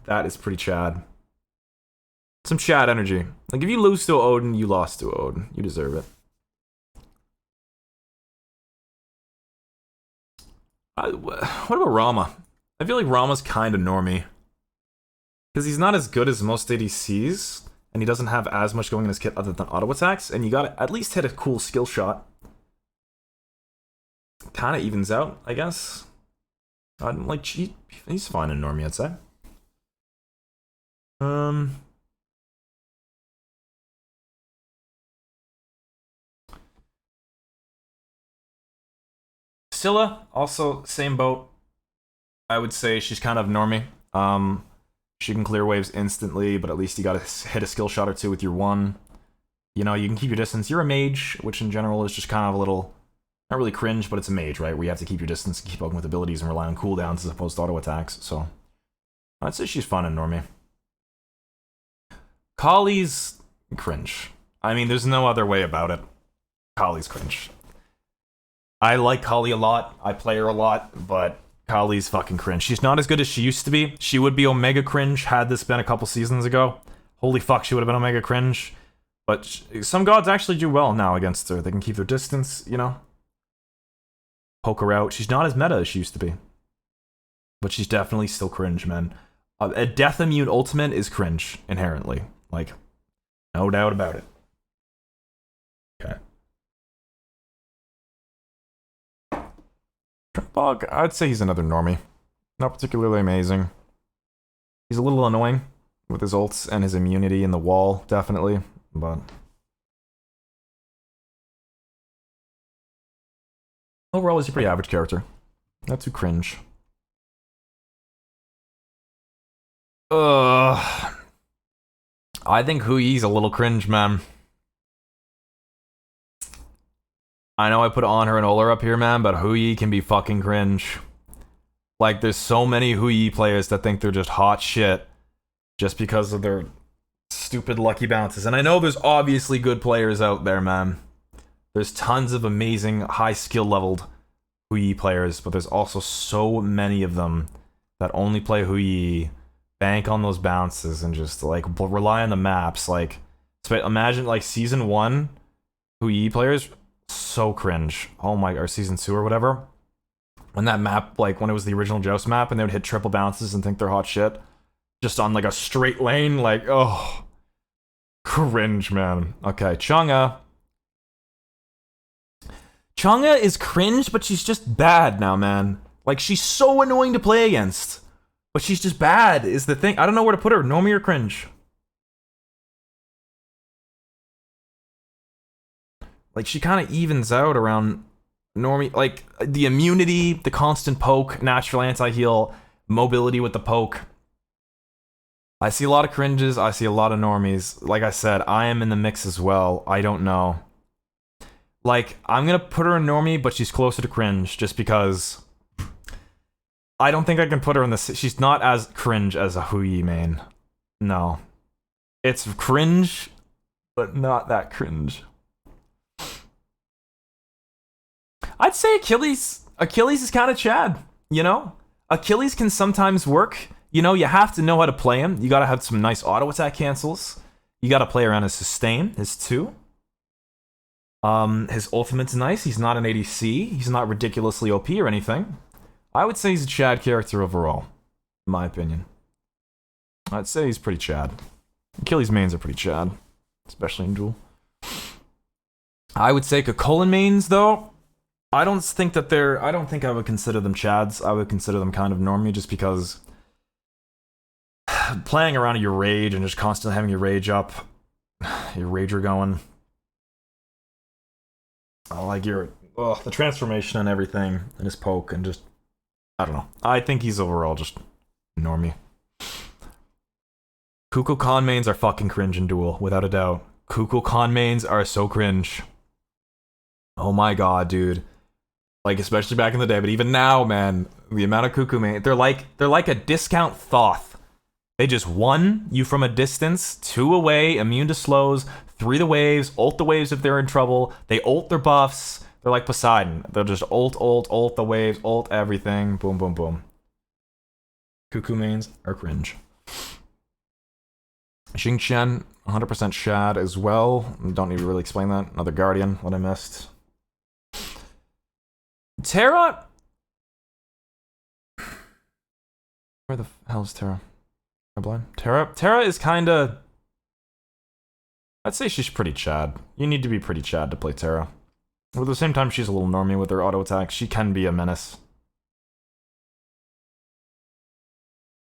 that is pretty Chad. Some Chad energy. Like, if you lose to Odin, you lost to Odin. You deserve it. What about Rama? I feel like Rama's kind of normie. Because he's not as good as most ADCs. And he doesn't have as much going in his kit other than auto attacks, and you gotta at least hit a cool skill shot. Kinda evens out, I guess. Like, he's fine in normie, I'd say. Scylla, also same boat. I would say she's kind of normie. She can clear waves instantly, but at least you gotta hit a skill shot or two with your one. You know, you can keep your distance. You're a mage, which in general is just kind of a little, not really cringe, but it's a mage, right? Where you have to keep your distance and keep up with abilities and rely on cooldowns as opposed to auto attacks. So I'd say she's fun and normie. Kali's cringe. I mean, there's no other way about it. Kali's cringe. I like Kali a lot. I play her a lot, but Kali's fucking cringe. She's not as good as she used to be. She would be Omega cringe had this been a couple seasons ago. Holy fuck, she would have been Omega cringe. But some gods actually do well now against her. They can keep their distance, you know? Poke her out. She's not as meta as she used to be. But she's definitely still cringe, man. A death immune ultimate is cringe, inherently. Like, no doubt about it. Okay. Bog, I'd say he's another normie. Not particularly amazing. He's a little annoying with his ults and his immunity in the wall, definitely. But overall, he's a pretty average character. Not too cringe. I think Hu Yi's a little cringe, man. I know I put on her and Oler up here, man, but Hu Yi can be fucking cringe. Like, there's so many Hu Yi players that think they're just hot shit just because of their stupid lucky bounces. And I know there's obviously good players out there, man. There's tons of amazing, high skill leveled Hu Yi players, but there's also so many of them that only play Hu Yi, bank on those bounces, and just, like, rely on the maps. Like, imagine, like, Season 1 Hu Yi players, so cringe. Oh my, or Season 2 or whatever. When that map, like, when it was the original Joust map, and they would hit triple bounces and think they're hot shit. Just on, like, a straight lane, like, oh. Cringe, man. Okay, Chang'e. Chang'e is cringe, but she's just bad now, man. Like, she's so annoying to play against. But she's just bad, is the thing. I don't know where to put her. Normie or cringe? Like, she kind of evens out around normie. Like, the immunity, the constant poke, natural anti-heal, mobility with the poke. I see a lot of cringes, I see a lot of normies. Like I said, I am in the mix as well. I don't know. Like, I'm gonna put her in normie, but she's closer to cringe, just because I don't think I can put her in the... She's not as cringe as a Hu Yi main. No. It's cringe, but not that cringe. I'd say Achilles is kind of Chad, you know? Achilles can sometimes work. You know, you have to know how to play him. You gotta have some nice auto attack cancels. You gotta play around his sustain, his 2. His ultimate's nice. He's not an ADC. He's not ridiculously OP or anything. I would say he's a Chad character overall, in my opinion. I'd say he's pretty Chad. Achilles mains are pretty Chad, especially in duel. I would say Cocolan mains, though, I don't think I would consider them Chads. I would consider them kind of normie, just because playing around your rage and just constantly having your rage up, your rager going. Like the transformation and everything, and his poke, and just, I don't know. I think he's overall just normie. Kukulkan mains are fucking cringe in duel, without a doubt. Kukulkan mains are so cringe. Oh my god, dude. Like, especially back in the day, but even now, man, the amount of Kuku mains, they're like a discount Thoth. They just 1 you from a distance, 2 away, immune to slows, 3 the waves, ult the waves if they're in trouble, they ult their buffs, they're like Poseidon. They'll just ult the waves, ult everything, boom, boom, boom. Cuckoo mains are cringe. Xingqian, 100% Shad as well. Don't need to really explain that. Another Guardian, what I missed. Terra? Where the hell is Terra? I'm blind. Terra is kinda... I'd say she's pretty Chad. You need to be pretty Chad to play Terra. But at the same time, she's a little normie with her auto attack. She can be a menace.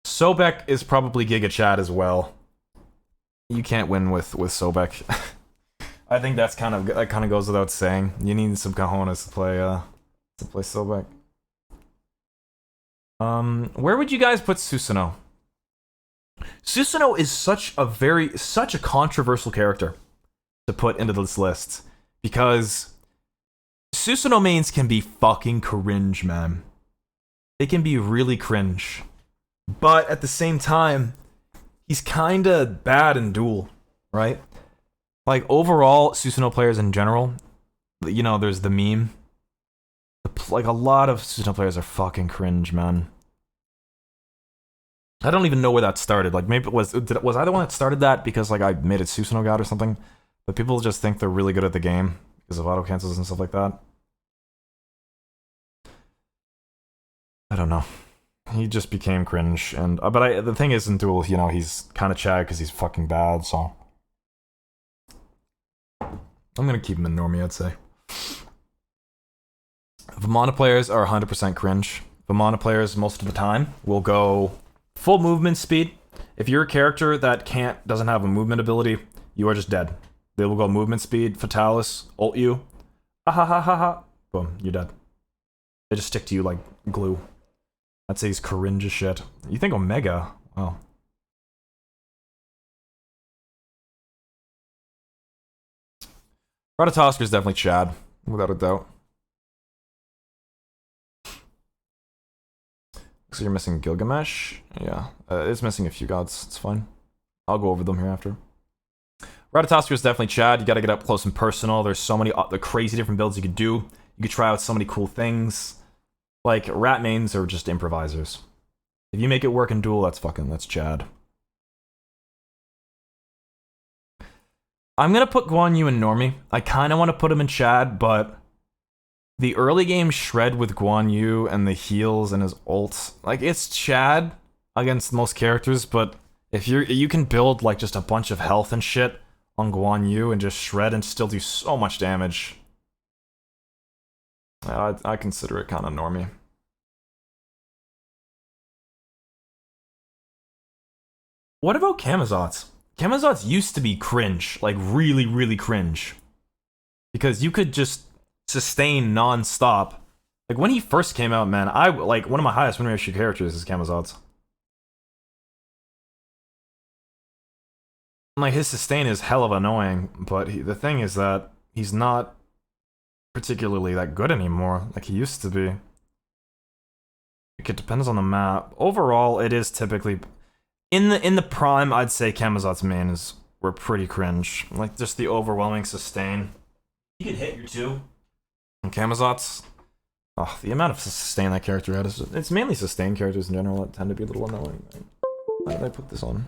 Sobek is probably Giga Chad as well. You can't win with Sobek. I think that kind of goes without saying. You need some cojones to play Sobek. Where would you guys put Susano? Susano is such a controversial character to put into this list because Susano mains can be fucking cringe, man. They can be really cringe. But at the same time, he's kinda bad in duel, right? Like, overall, Susano players in general, you know, there's the meme. Like, a lot of Susano players are fucking cringe, man. I don't even know where that started. Like, maybe was I the one that started that because, like, I made a Susano god or something? But people just think they're really good at the game because of auto cancels and stuff like that. I don't know. He just became cringe, and but the thing is, in duel, you know, he's kind of Chad because he's fucking bad. So I'm gonna keep him in normie, I'd say. Vamana players are 100% cringe. Vamana players most of the time will go full movement speed. If you're a character that doesn't have a movement ability, you are just dead. They will go movement speed, Fatalis, ult you, ah ha ha ha ha, boom, you're dead. They just stick to you like glue. I'd say he's cringe as shit. You think Omega? Wow. Ratatosker is definitely Chad, without a doubt. So you're missing Gilgamesh? Yeah, it's missing a few gods. It's fine. I'll go over them here after. Ratatosker is definitely Chad. You gotta get up close and personal. There's so many the crazy different builds you could do. You could try out so many cool things. Like, rat mains are just improvisers. If you make it work in duel, that's Chad. I'm gonna put Guan Yu in normie. I kinda wanna put him in Chad, but the early game shred with Guan Yu and the heals and his ult, like, it's Chad against most characters, but if you can build like just a bunch of health and shit on Guan Yu and just shred and still do so much damage. I consider it kind of normie. What about Camazotz? Camazotz used to be cringe, like really, really cringe. Because you could just sustain non-stop. Like, when he first came out, man, like, one of my highest win ratio characters is Camazotz. Like, his sustain is hell of annoying, but the thing is that he's not particularly that good anymore, like he used to be. It depends on the map. Overall, it is typically in the prime. I'd say Camazott's main were pretty cringe. Like, just the overwhelming sustain. You could hit your 2. And Camazott's, oh, the amount of sustain that character had it's mainly sustain characters in general that tend to be a little annoying. Why did I put this on?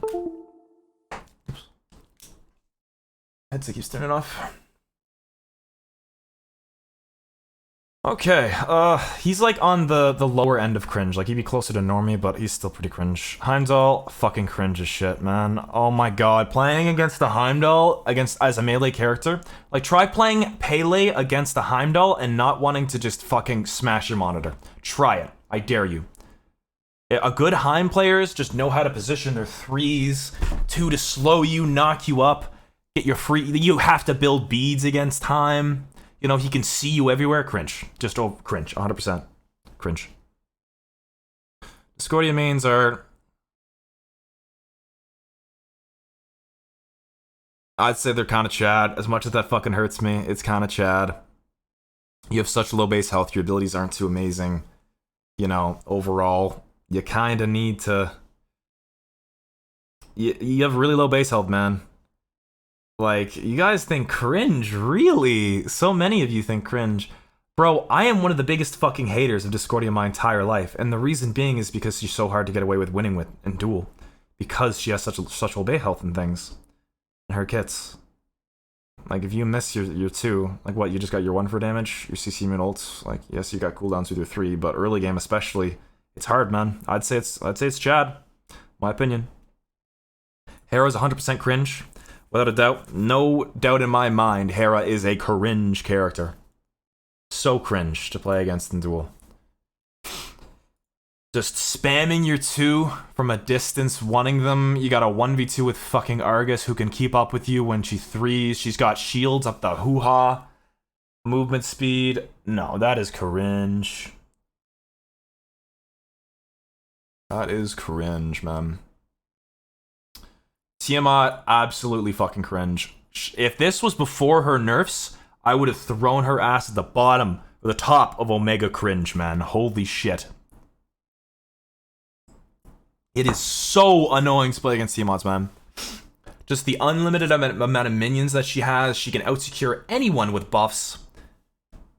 Oops. Headset keeps turning off. Okay, he's like on the lower end of cringe. Like, he'd be closer to normie, but he's still pretty cringe. Heimdall, fucking cringe as shit, man. Oh my god, playing against the Heimdall as a melee character. Like, try playing Pele against the Heimdall and not wanting to just fucking smash your monitor. Try it, I dare you. A good Heim players just know how to position their 3s, 2 to slow you, knock you up, get your free. You have to build beads against Heim. You know, he can see you everywhere. Cringe. Just cringe. 100%. Cringe. Discordia mains are... I'd say they're kind of Chad. As much as that fucking hurts me, it's kind of Chad. You have such low base health. Your abilities aren't too amazing. You know, overall, you kind of need to... You have really low base health, man. Like, you guys think cringe? Really? So many of you think cringe. Bro, I am one of the biggest fucking haters of Discordia my entire life, and the reason being is because she's so hard to get away with winning with in duel. Because she has such low base health and things. And her kits. Like, if you miss your 2, like what, you just got your 1 for damage, your CC immune ults, like, yes, you got cooldowns with your 3, but early game especially, it's hard, man. I'd say it's Chad. My opinion. Hera's 100% cringe. Without a doubt, no doubt in my mind, Hera is a cringe character. So cringe to play against in duel. Just spamming your 2 from a distance, wanting them. You got a 1v2 with fucking Argus who can keep up with you when she 3s. She's got shields up the hoo-ha. Movement speed. No, that is cringe. That is cringe, man. Tiamat, absolutely fucking cringe. If this was before her nerfs, I would have thrown her ass at the bottom, or the top of Omega cringe, man. Holy shit. It is so annoying to play against Tiamat, man. Just the unlimited amount of minions that she has. She can outsecure anyone with buffs.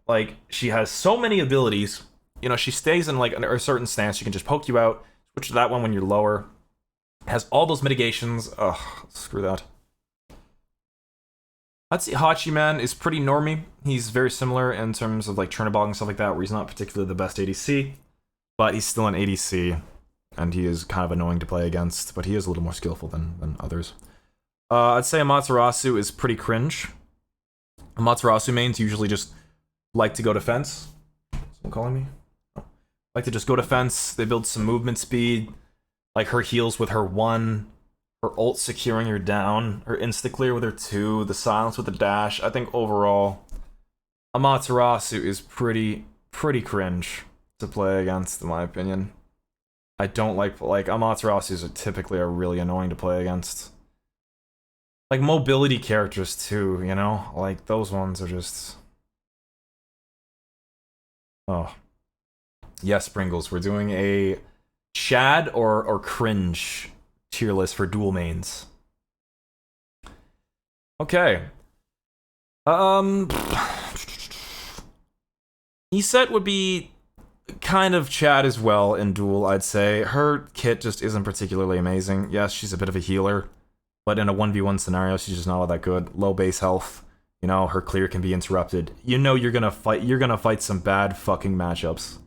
Like, she has so many abilities. You know, she stays in, like, a certain stance. She can just poke you out. Switch to that one when you're lower. Has all those mitigations. Ugh, screw that. I'd say Hachi, man, is pretty normy. He's very similar in terms of, like, Chernobog and stuff like that, where he's not particularly the best ADC. But he's still an ADC. And he is kind of annoying to play against. But he is a little more skillful than others. I'd say Amaterasu is pretty cringe. Amaterasu mains usually just like to go defense. Someone calling me? Oh. Like to just go defense. They build some movement speed. Like her heals with her 1. Her ult securing her down. Her insta-clear with her 2. The silence with the dash. I think overall, Amaterasu is pretty cringe to play against, in my opinion. I don't like Amaterasus are typically really annoying to play against. Like, mobility characters, too, you know? Like, those ones are just... Oh. Yes, Pringles, we're doing a Chad or cringe tier list for dual mains. Okay. Iset would be kind of Chad as well in duel, I'd say. Her kit just isn't particularly amazing. Yes, she's a bit of a healer. But in a 1v1 scenario, she's just not all that good. Low base health. You know, her clear can be interrupted. You know you're gonna fight some bad fucking matchups.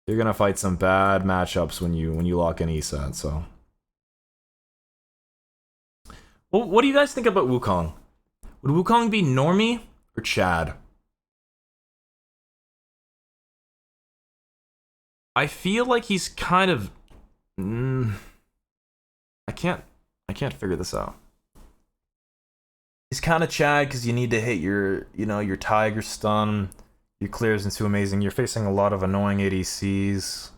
You're gonna fight some bad matchups when you lock in Iset, so. Well, what do you guys think about Wukong? Would Wukong be normie or Chad? I feel like he's kind of... I can't figure this out. He's kind of Chad because you need to hit your, you know, your Tiger Stun. Your clear isn't too amazing. You're facing a lot of annoying ADCs.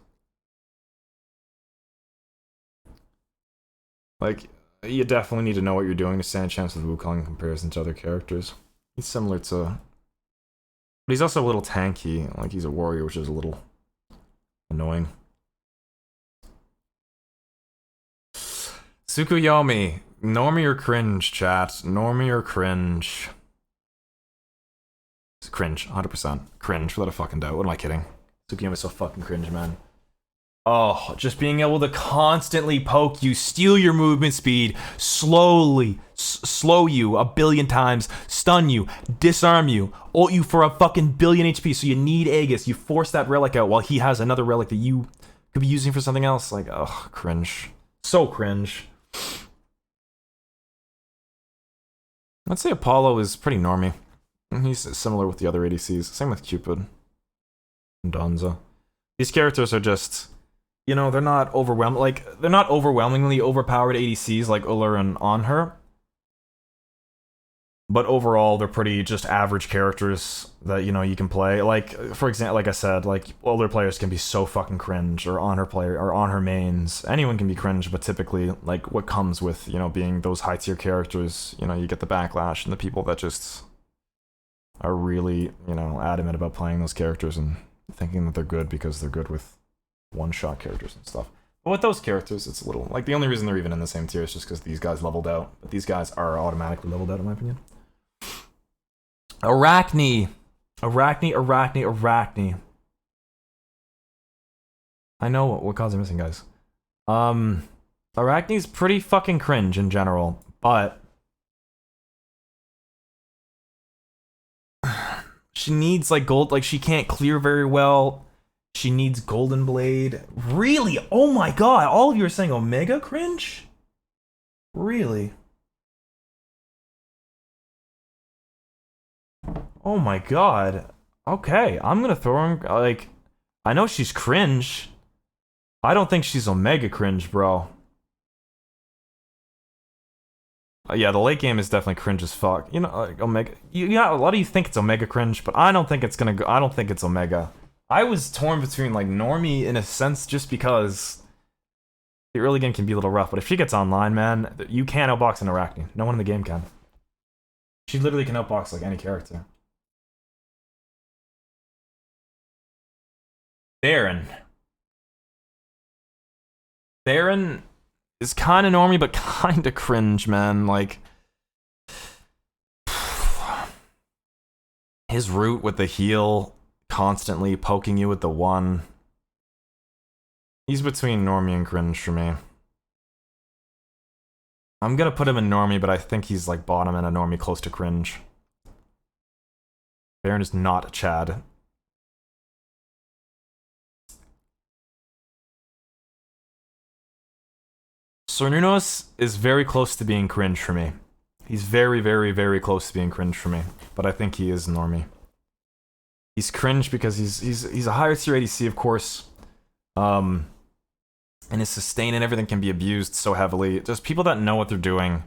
Like, you definitely need to know what you're doing to stand a chance with Wukong in comparison to other characters. He's similar to... But he's also a little tanky. Like, he's a warrior, which is a little annoying. Tsukuyomi. Normie or cringe, chat? Normie or cringe? It's cringe, 100%. Cringe, without a fucking doubt. What am I kidding? Tsukuyomi's so fucking cringe, man. Oh, just being able to constantly poke you, steal your movement speed, slowly, slow you a billion times, stun you, disarm you, ult you for a fucking billion HP, so you need Aegis. You force that relic out while he has another relic that you could be using for something else. Like, ugh, cringe. So cringe. I'd say Apollo is pretty normie. He's similar with the other ADCs. Same with Cupid and Donza. These characters are just, you know, they're not overwhelmingly overpowered ADCs like Ullr and Anhur. But overall, they're pretty just average characters that, you know, you can play. Like, for example, like I said, like, older players can be so fucking cringe, or Anhur mains. Anyone can be cringe, but typically, like, what comes with, you know, being those high-tier characters, you know, you get the backlash and the people that just are really, you know, adamant about playing those characters and thinking that they're good because they're good with one-shot characters and stuff. But with those characters, it's a little... Like, the only reason they're even in the same tier is just because these guys leveled out. But these guys are automatically leveled out, in my opinion. Arachne. Arachne. I know what cards I'm missing, guys. Arachne's pretty fucking cringe in general, but... she needs, like, gold... Like, she can't clear very well. She needs Golden Blade. Really? Oh my god, all of you are saying Omega cringe? Really? Oh my god. Okay, I'm gonna throw her, like... I know she's cringe. I don't think she's Omega cringe, bro. Yeah, the late game is definitely cringe as fuck. You know, like, Omega... a lot of you think it's Omega cringe, but I don't think it's gonna go... I don't think it's Omega. I was torn between like normie in a sense, just because the early game can be a little rough. But if she gets online, man, you can't outbox an Arachne. No one in the game can. She literally can outbox like any character. Baron. Baron is kind of normie, but kind of cringe, man. Like, his root with the heal, constantly poking you with the one. He's between normie and cringe for me. I'm gonna put him in normie, but I think he's like bottom and a normie close to cringe. Baron is not Chad. Cernunnos is very close to being cringe for me. He's very, very, very close to being cringe for me, but I think he is normie. He's cringe because he's a higher tier ADC, of course. And his sustain and everything can be abused so heavily. Just people that know what they're doing.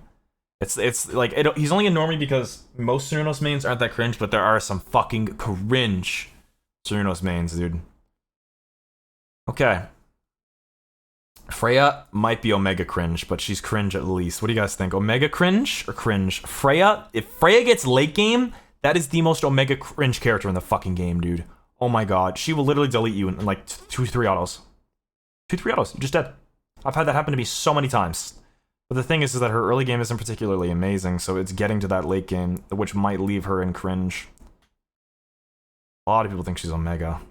It's like he's only a normie because most Cernunnos mains aren't that cringe, but there are some fucking cringe Cernunnos mains, dude. Okay. Freya might be Omega cringe, but she's cringe at least. What do you guys think? Omega cringe or cringe? Freya, if Freya gets late game, that is the most Omega cringe character in the fucking game, dude. Oh my god. She will literally delete you in like 2-3 autos. 2-3 autos. You're just dead. I've had that happen to me so many times. But the thing is that her early game isn't particularly amazing, so it's getting to that late game, which might leave her in cringe. A lot of people think she's Omega.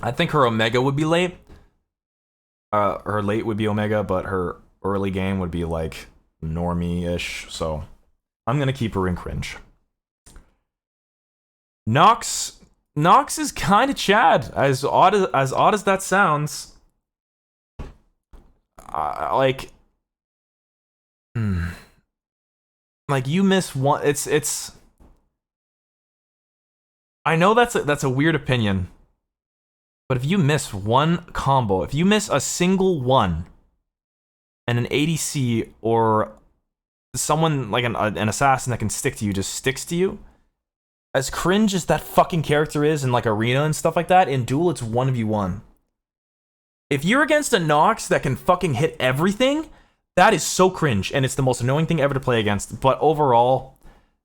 I think her Omega would be late. Her late would be Omega, but her early game would be like normie-ish, so I'm gonna keep her in cringe. Nox is kind of Chad, as odd as that sounds. Like you miss one. It's. I know that's a weird opinion. But if you miss one combo, if you miss a single one, and an ADC or someone like an assassin that can stick to you just sticks to you, as cringe as that fucking character is in like Arena and stuff like that, in Duel it's 1v1. If you're against a Nox that can fucking hit everything, that is so cringe, and it's the most annoying thing ever to play against. But overall,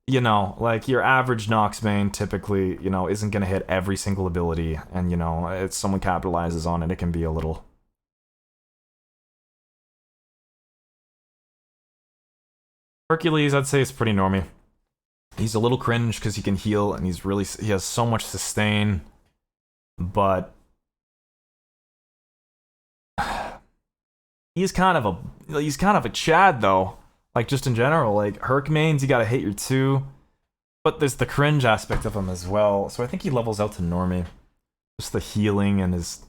you know, like your average Nox main typically, you know, isn't gonna hit every single ability, and you know, if someone capitalizes on it, it can be a little. Hercules, I'd say, is pretty normie. He's a little cringe because he can heal, and he has so much sustain, but he's kind of a Chad though. Like, just in general, like, Herc mains, you gotta hit your 2. But there's the cringe aspect of him as well. So I think he levels out to normie. Just the healing and his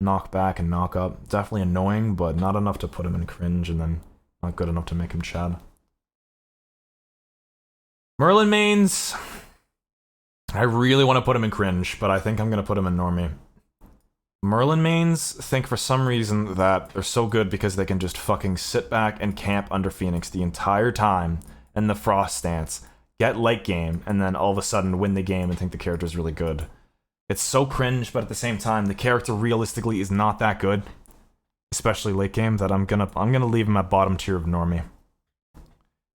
knockback and knock up. Definitely annoying, but not enough to put him in cringe, and then not good enough to make him Chad. Merlin mains. I really want to put him in cringe, but I think I'm gonna put him in normie. Merlin mains think for some reason that they're so good because they can just fucking sit back and camp under Phoenix the entire time in the Frost stance, get late game, and then all of a sudden win the game and think the character's really good. It's so cringe, but at the same time, the character realistically is not that good, especially late game, that I'm gonna leave him at bottom tier of normie.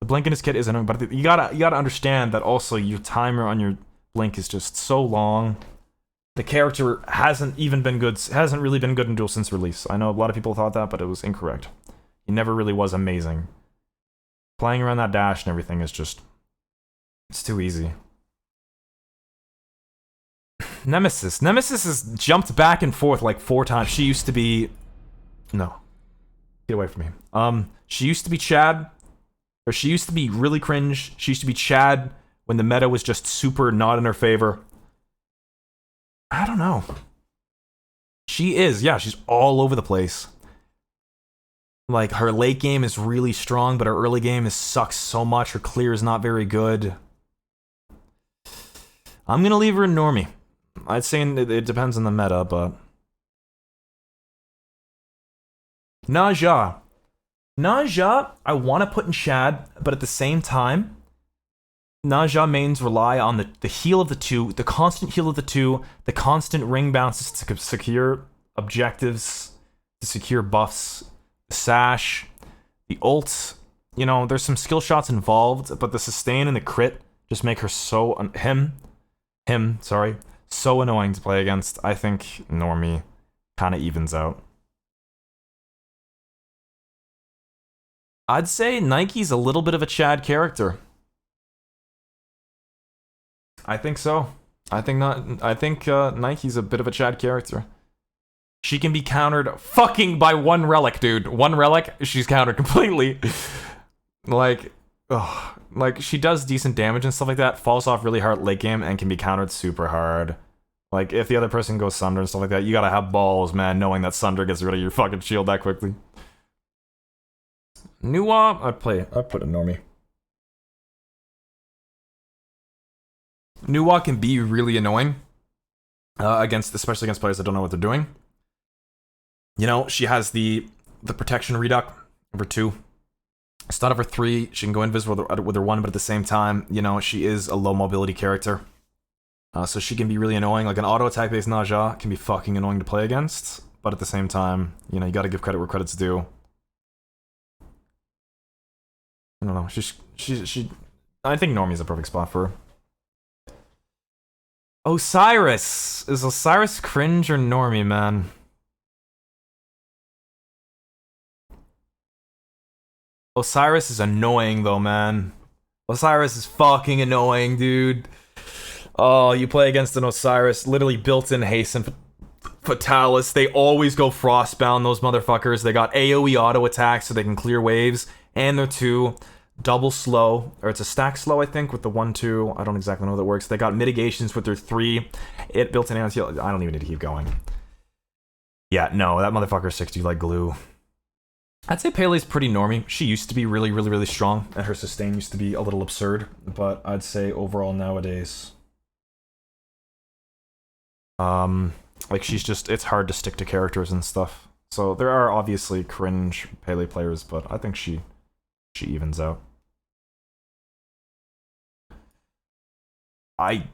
The blink in his kit is annoying, but you gotta understand that also your timer on your blink is just so long. The character hasn't really been good in Duel since release. I know a lot of people thought that, but it was incorrect. He never really was amazing. Playing around that dash and everything is just... it's too easy. Nemesis. Nemesis has jumped back and forth like 4 times. She used to be... no. Get away from me. She used to be Chad. Or she used to be really cringe. She used to be Chad when the meta was just super not in her favor. I don't know. She is, yeah, she's all over the place. Like, her late game is really strong, but her early game sucks so much. Her clear is not very good. I'm gonna leave her in normie. I'd say it depends on the meta, but... Naja. Naja, I want to put in Chad, but at the same time, Naja mains rely on the heal of the two, the constant heal of the two, the constant ring bounces to secure objectives, to secure buffs, the sash, the ult. You know, there's some skill shots involved, but the sustain and the crit just make her so so annoying to play against. I think Normie kind of evens out. I'd say Nike's a little bit of a Chad character. I think so. I think Nike's a bit of a Chad character. She can be countered fucking by one relic, dude. One relic, she's countered completely. Like, ugh. Like, she does decent damage and stuff like that, falls off really hard late game, and can be countered super hard. Like, if the other person goes Sunder and stuff like that, you gotta have balls, man, knowing that Sunder gets rid of your fucking shield that quickly. Nuwa, I'd put a Normie. Nuwa can be really annoying, especially against players that don't know what they're doing. You know, she has the protection reduct over 2. Stun over 3, she can go invisible with her 1, but at the same time, you know, she is a low mobility character. So she can be really annoying. Like, an auto attack based Naja can be fucking annoying to play against, but at the same time, you know, you gotta give credit where credit's due. I don't know, I think Normie's a perfect spot for her. Osiris! Is Osiris cringe or Normie, man? Osiris is annoying, though, man. Osiris is fucking annoying, dude. Oh, you play against an Osiris, literally built-in haste and Fatalis. They always go Frostbound, those motherfuckers. They got AoE auto attacks so they can clear waves, and they're 2 double slow, or it's a stack slow, I think, with the 1-2. I don't exactly know how that works. They got mitigations with their 3. It built-in anti-heal. I don't even need to keep going. Yeah, no, that motherfucker sticks to you like glue. I'd say Pele's pretty Normie. She used to be really, really, really strong, and her sustain used to be a little absurd, but I'd say overall nowadays, like, she's just, it's hard to stick to characters and stuff. So there are obviously cringe Pele players, but I think she evens out. I'm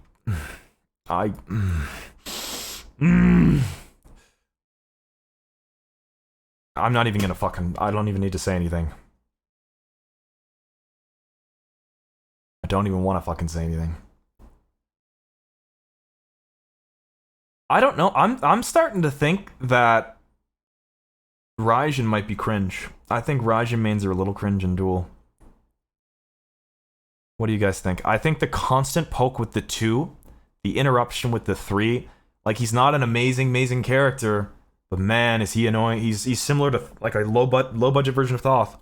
not even gonna fucking, I don't even need to say anything. I don't even want to fucking say anything. I don't know, I'm starting to think that Raijin might be cringe. I think Raijin mains are a little cringe in Duel. What do you guys think? I think the constant poke with the 2, the interruption with the 3, like, he's not an amazing character, but man, is he annoying. He's similar to, like, a low budget version of Thoth,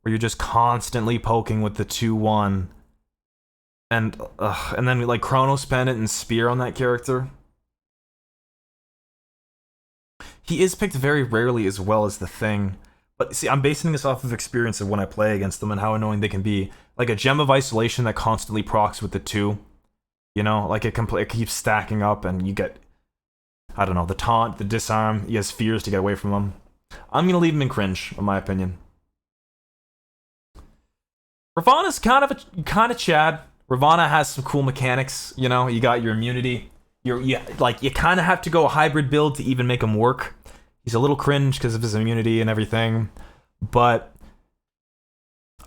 where you're just constantly poking with the 2-1. And then, like, Chronos Pendant and Spear on that character. He is picked very rarely as well as the Thing. But see, I'm basing this off of experience of when I play against them and how annoying they can be. Like a Gem of Isolation that constantly procs with the 2. You know, like it keeps stacking up and you get, I don't know, the taunt, the disarm, he has fears to get away from them. I'm gonna leave him in cringe, in my opinion. Ravana's kind of Chad. Ravana has some cool mechanics, you know, you got your immunity. You kind of have to go a hybrid build to even make him work. He's a little cringe because of his immunity and everything, but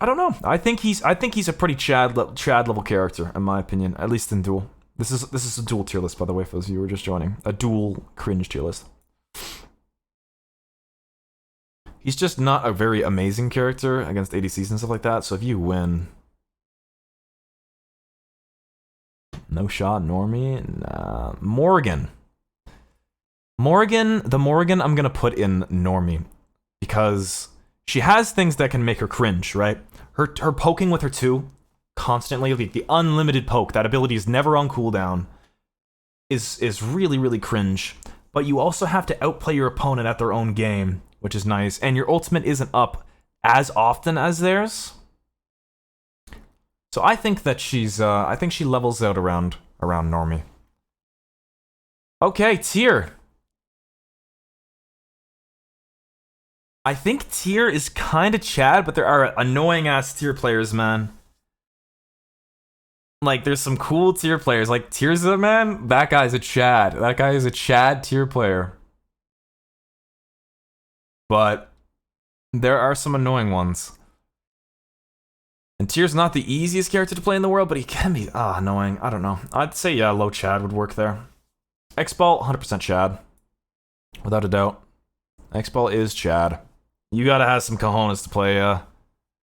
I don't know. I think he's a pretty Chad level character, in my opinion, at least in Duel. This is a Duel tier list, by the way, for those of you who are just joining. A Duel cringe tier list. He's just not a very amazing character against ADCs and stuff like that, so if you win... No shot, Normie? Nah. Morgan, I'm gonna put in Normie, because she has things that can make her cringe, right? Her poking with her 2, constantly, the unlimited poke, that ability is never on cooldown, is really, really cringe. But you also have to outplay your opponent at their own game, which is nice, and your ultimate isn't up as often as theirs. So I think that I think she levels out around Normie. Okay, tier. I think tier is kind of Chad, but there are annoying ass tier players, man. Like, there's some cool tier players. Like, Tirza, man, that guy's a Chad. That guy is a Chad tier player. But there are some annoying ones. And Tyr's not the easiest character to play in the world, but he can be annoying. I don't know. I'd say, yeah, low Chad would work there. X-Ball, 100% Chad. Without a doubt. X-Ball is Chad. You gotta have some cojones to play,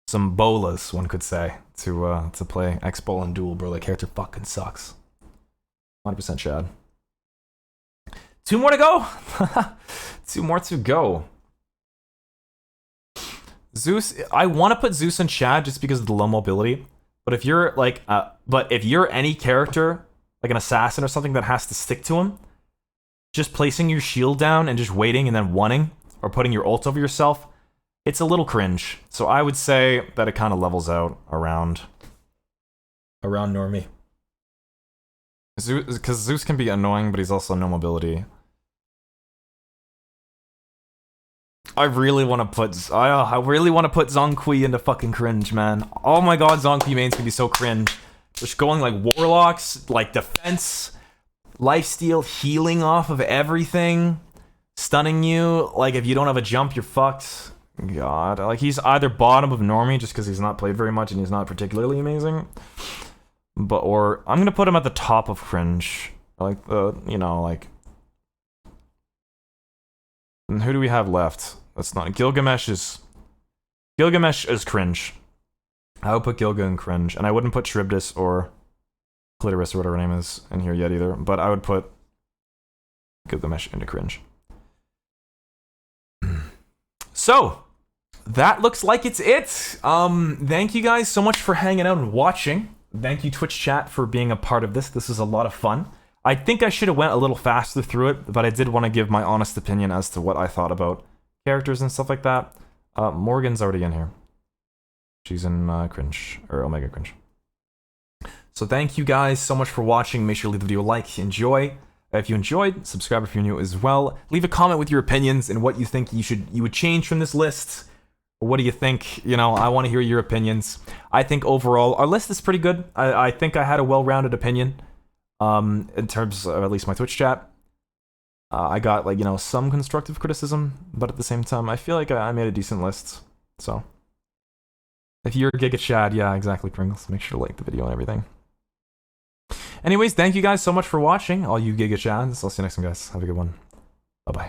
some bolas, one could say, to play X-Ball and Duel, bro. That character fucking sucks. 100% Chad. 2 more to go! 2 more to go. Zeus, I want to put Zeus and Chad just because of the low mobility. But if you're like, if you're any character, like an assassin or something that has to stick to him, just placing your shield down and just waiting and then one-ing, or putting your ult over yourself, it's a little cringe. So I would say that it kind of levels out around normie. Because Zeus can be annoying, but he's also no mobility. I really want to put Zhonghui into fucking cringe, man. Oh my god, Zhonghui main's gonna be so cringe. Just going like warlocks, like defense, lifesteal, healing off of everything, stunning you. Like if you don't have a jump, you're fucked. God, like he's either bottom of normie just because he's not played very much and he's not particularly amazing, or I'm gonna put him at the top of cringe. Like you know, like. And who do we have left? That's not Gilgamesh is cringe. I would put Gilga in cringe, and I wouldn't put Charybdis or Clitoris or whatever her name is in here yet either. But I would put Gilgamesh into cringe. So that looks like it's it. Thank you guys so much for hanging out and watching. Thank you Twitch chat for being a part of this. This is a lot of fun. I think I should have went a little faster through it, but I did want to give my honest opinion as to what I thought about characters and stuff like that. Morgan's already in here. She's in cringe, or Omega cringe. So thank you guys so much for watching. Make sure to leave the video a like, enjoy. If you enjoyed, subscribe if you're new as well. Leave a comment with your opinions and what you think you would change from this list. What do you think? You know, I want to hear your opinions. I think overall, our list is pretty good. I think I had a well-rounded opinion. In terms of at least my Twitch chat. I got, like, you know, some constructive criticism, but at the same time, I feel like I made a decent list. So, if you're Giga Chad, yeah, exactly, Pringles. Make sure to like the video and everything. Anyways, thank you guys so much for watching, all you Giga Chads. I'll see you next time, guys. Have a good one.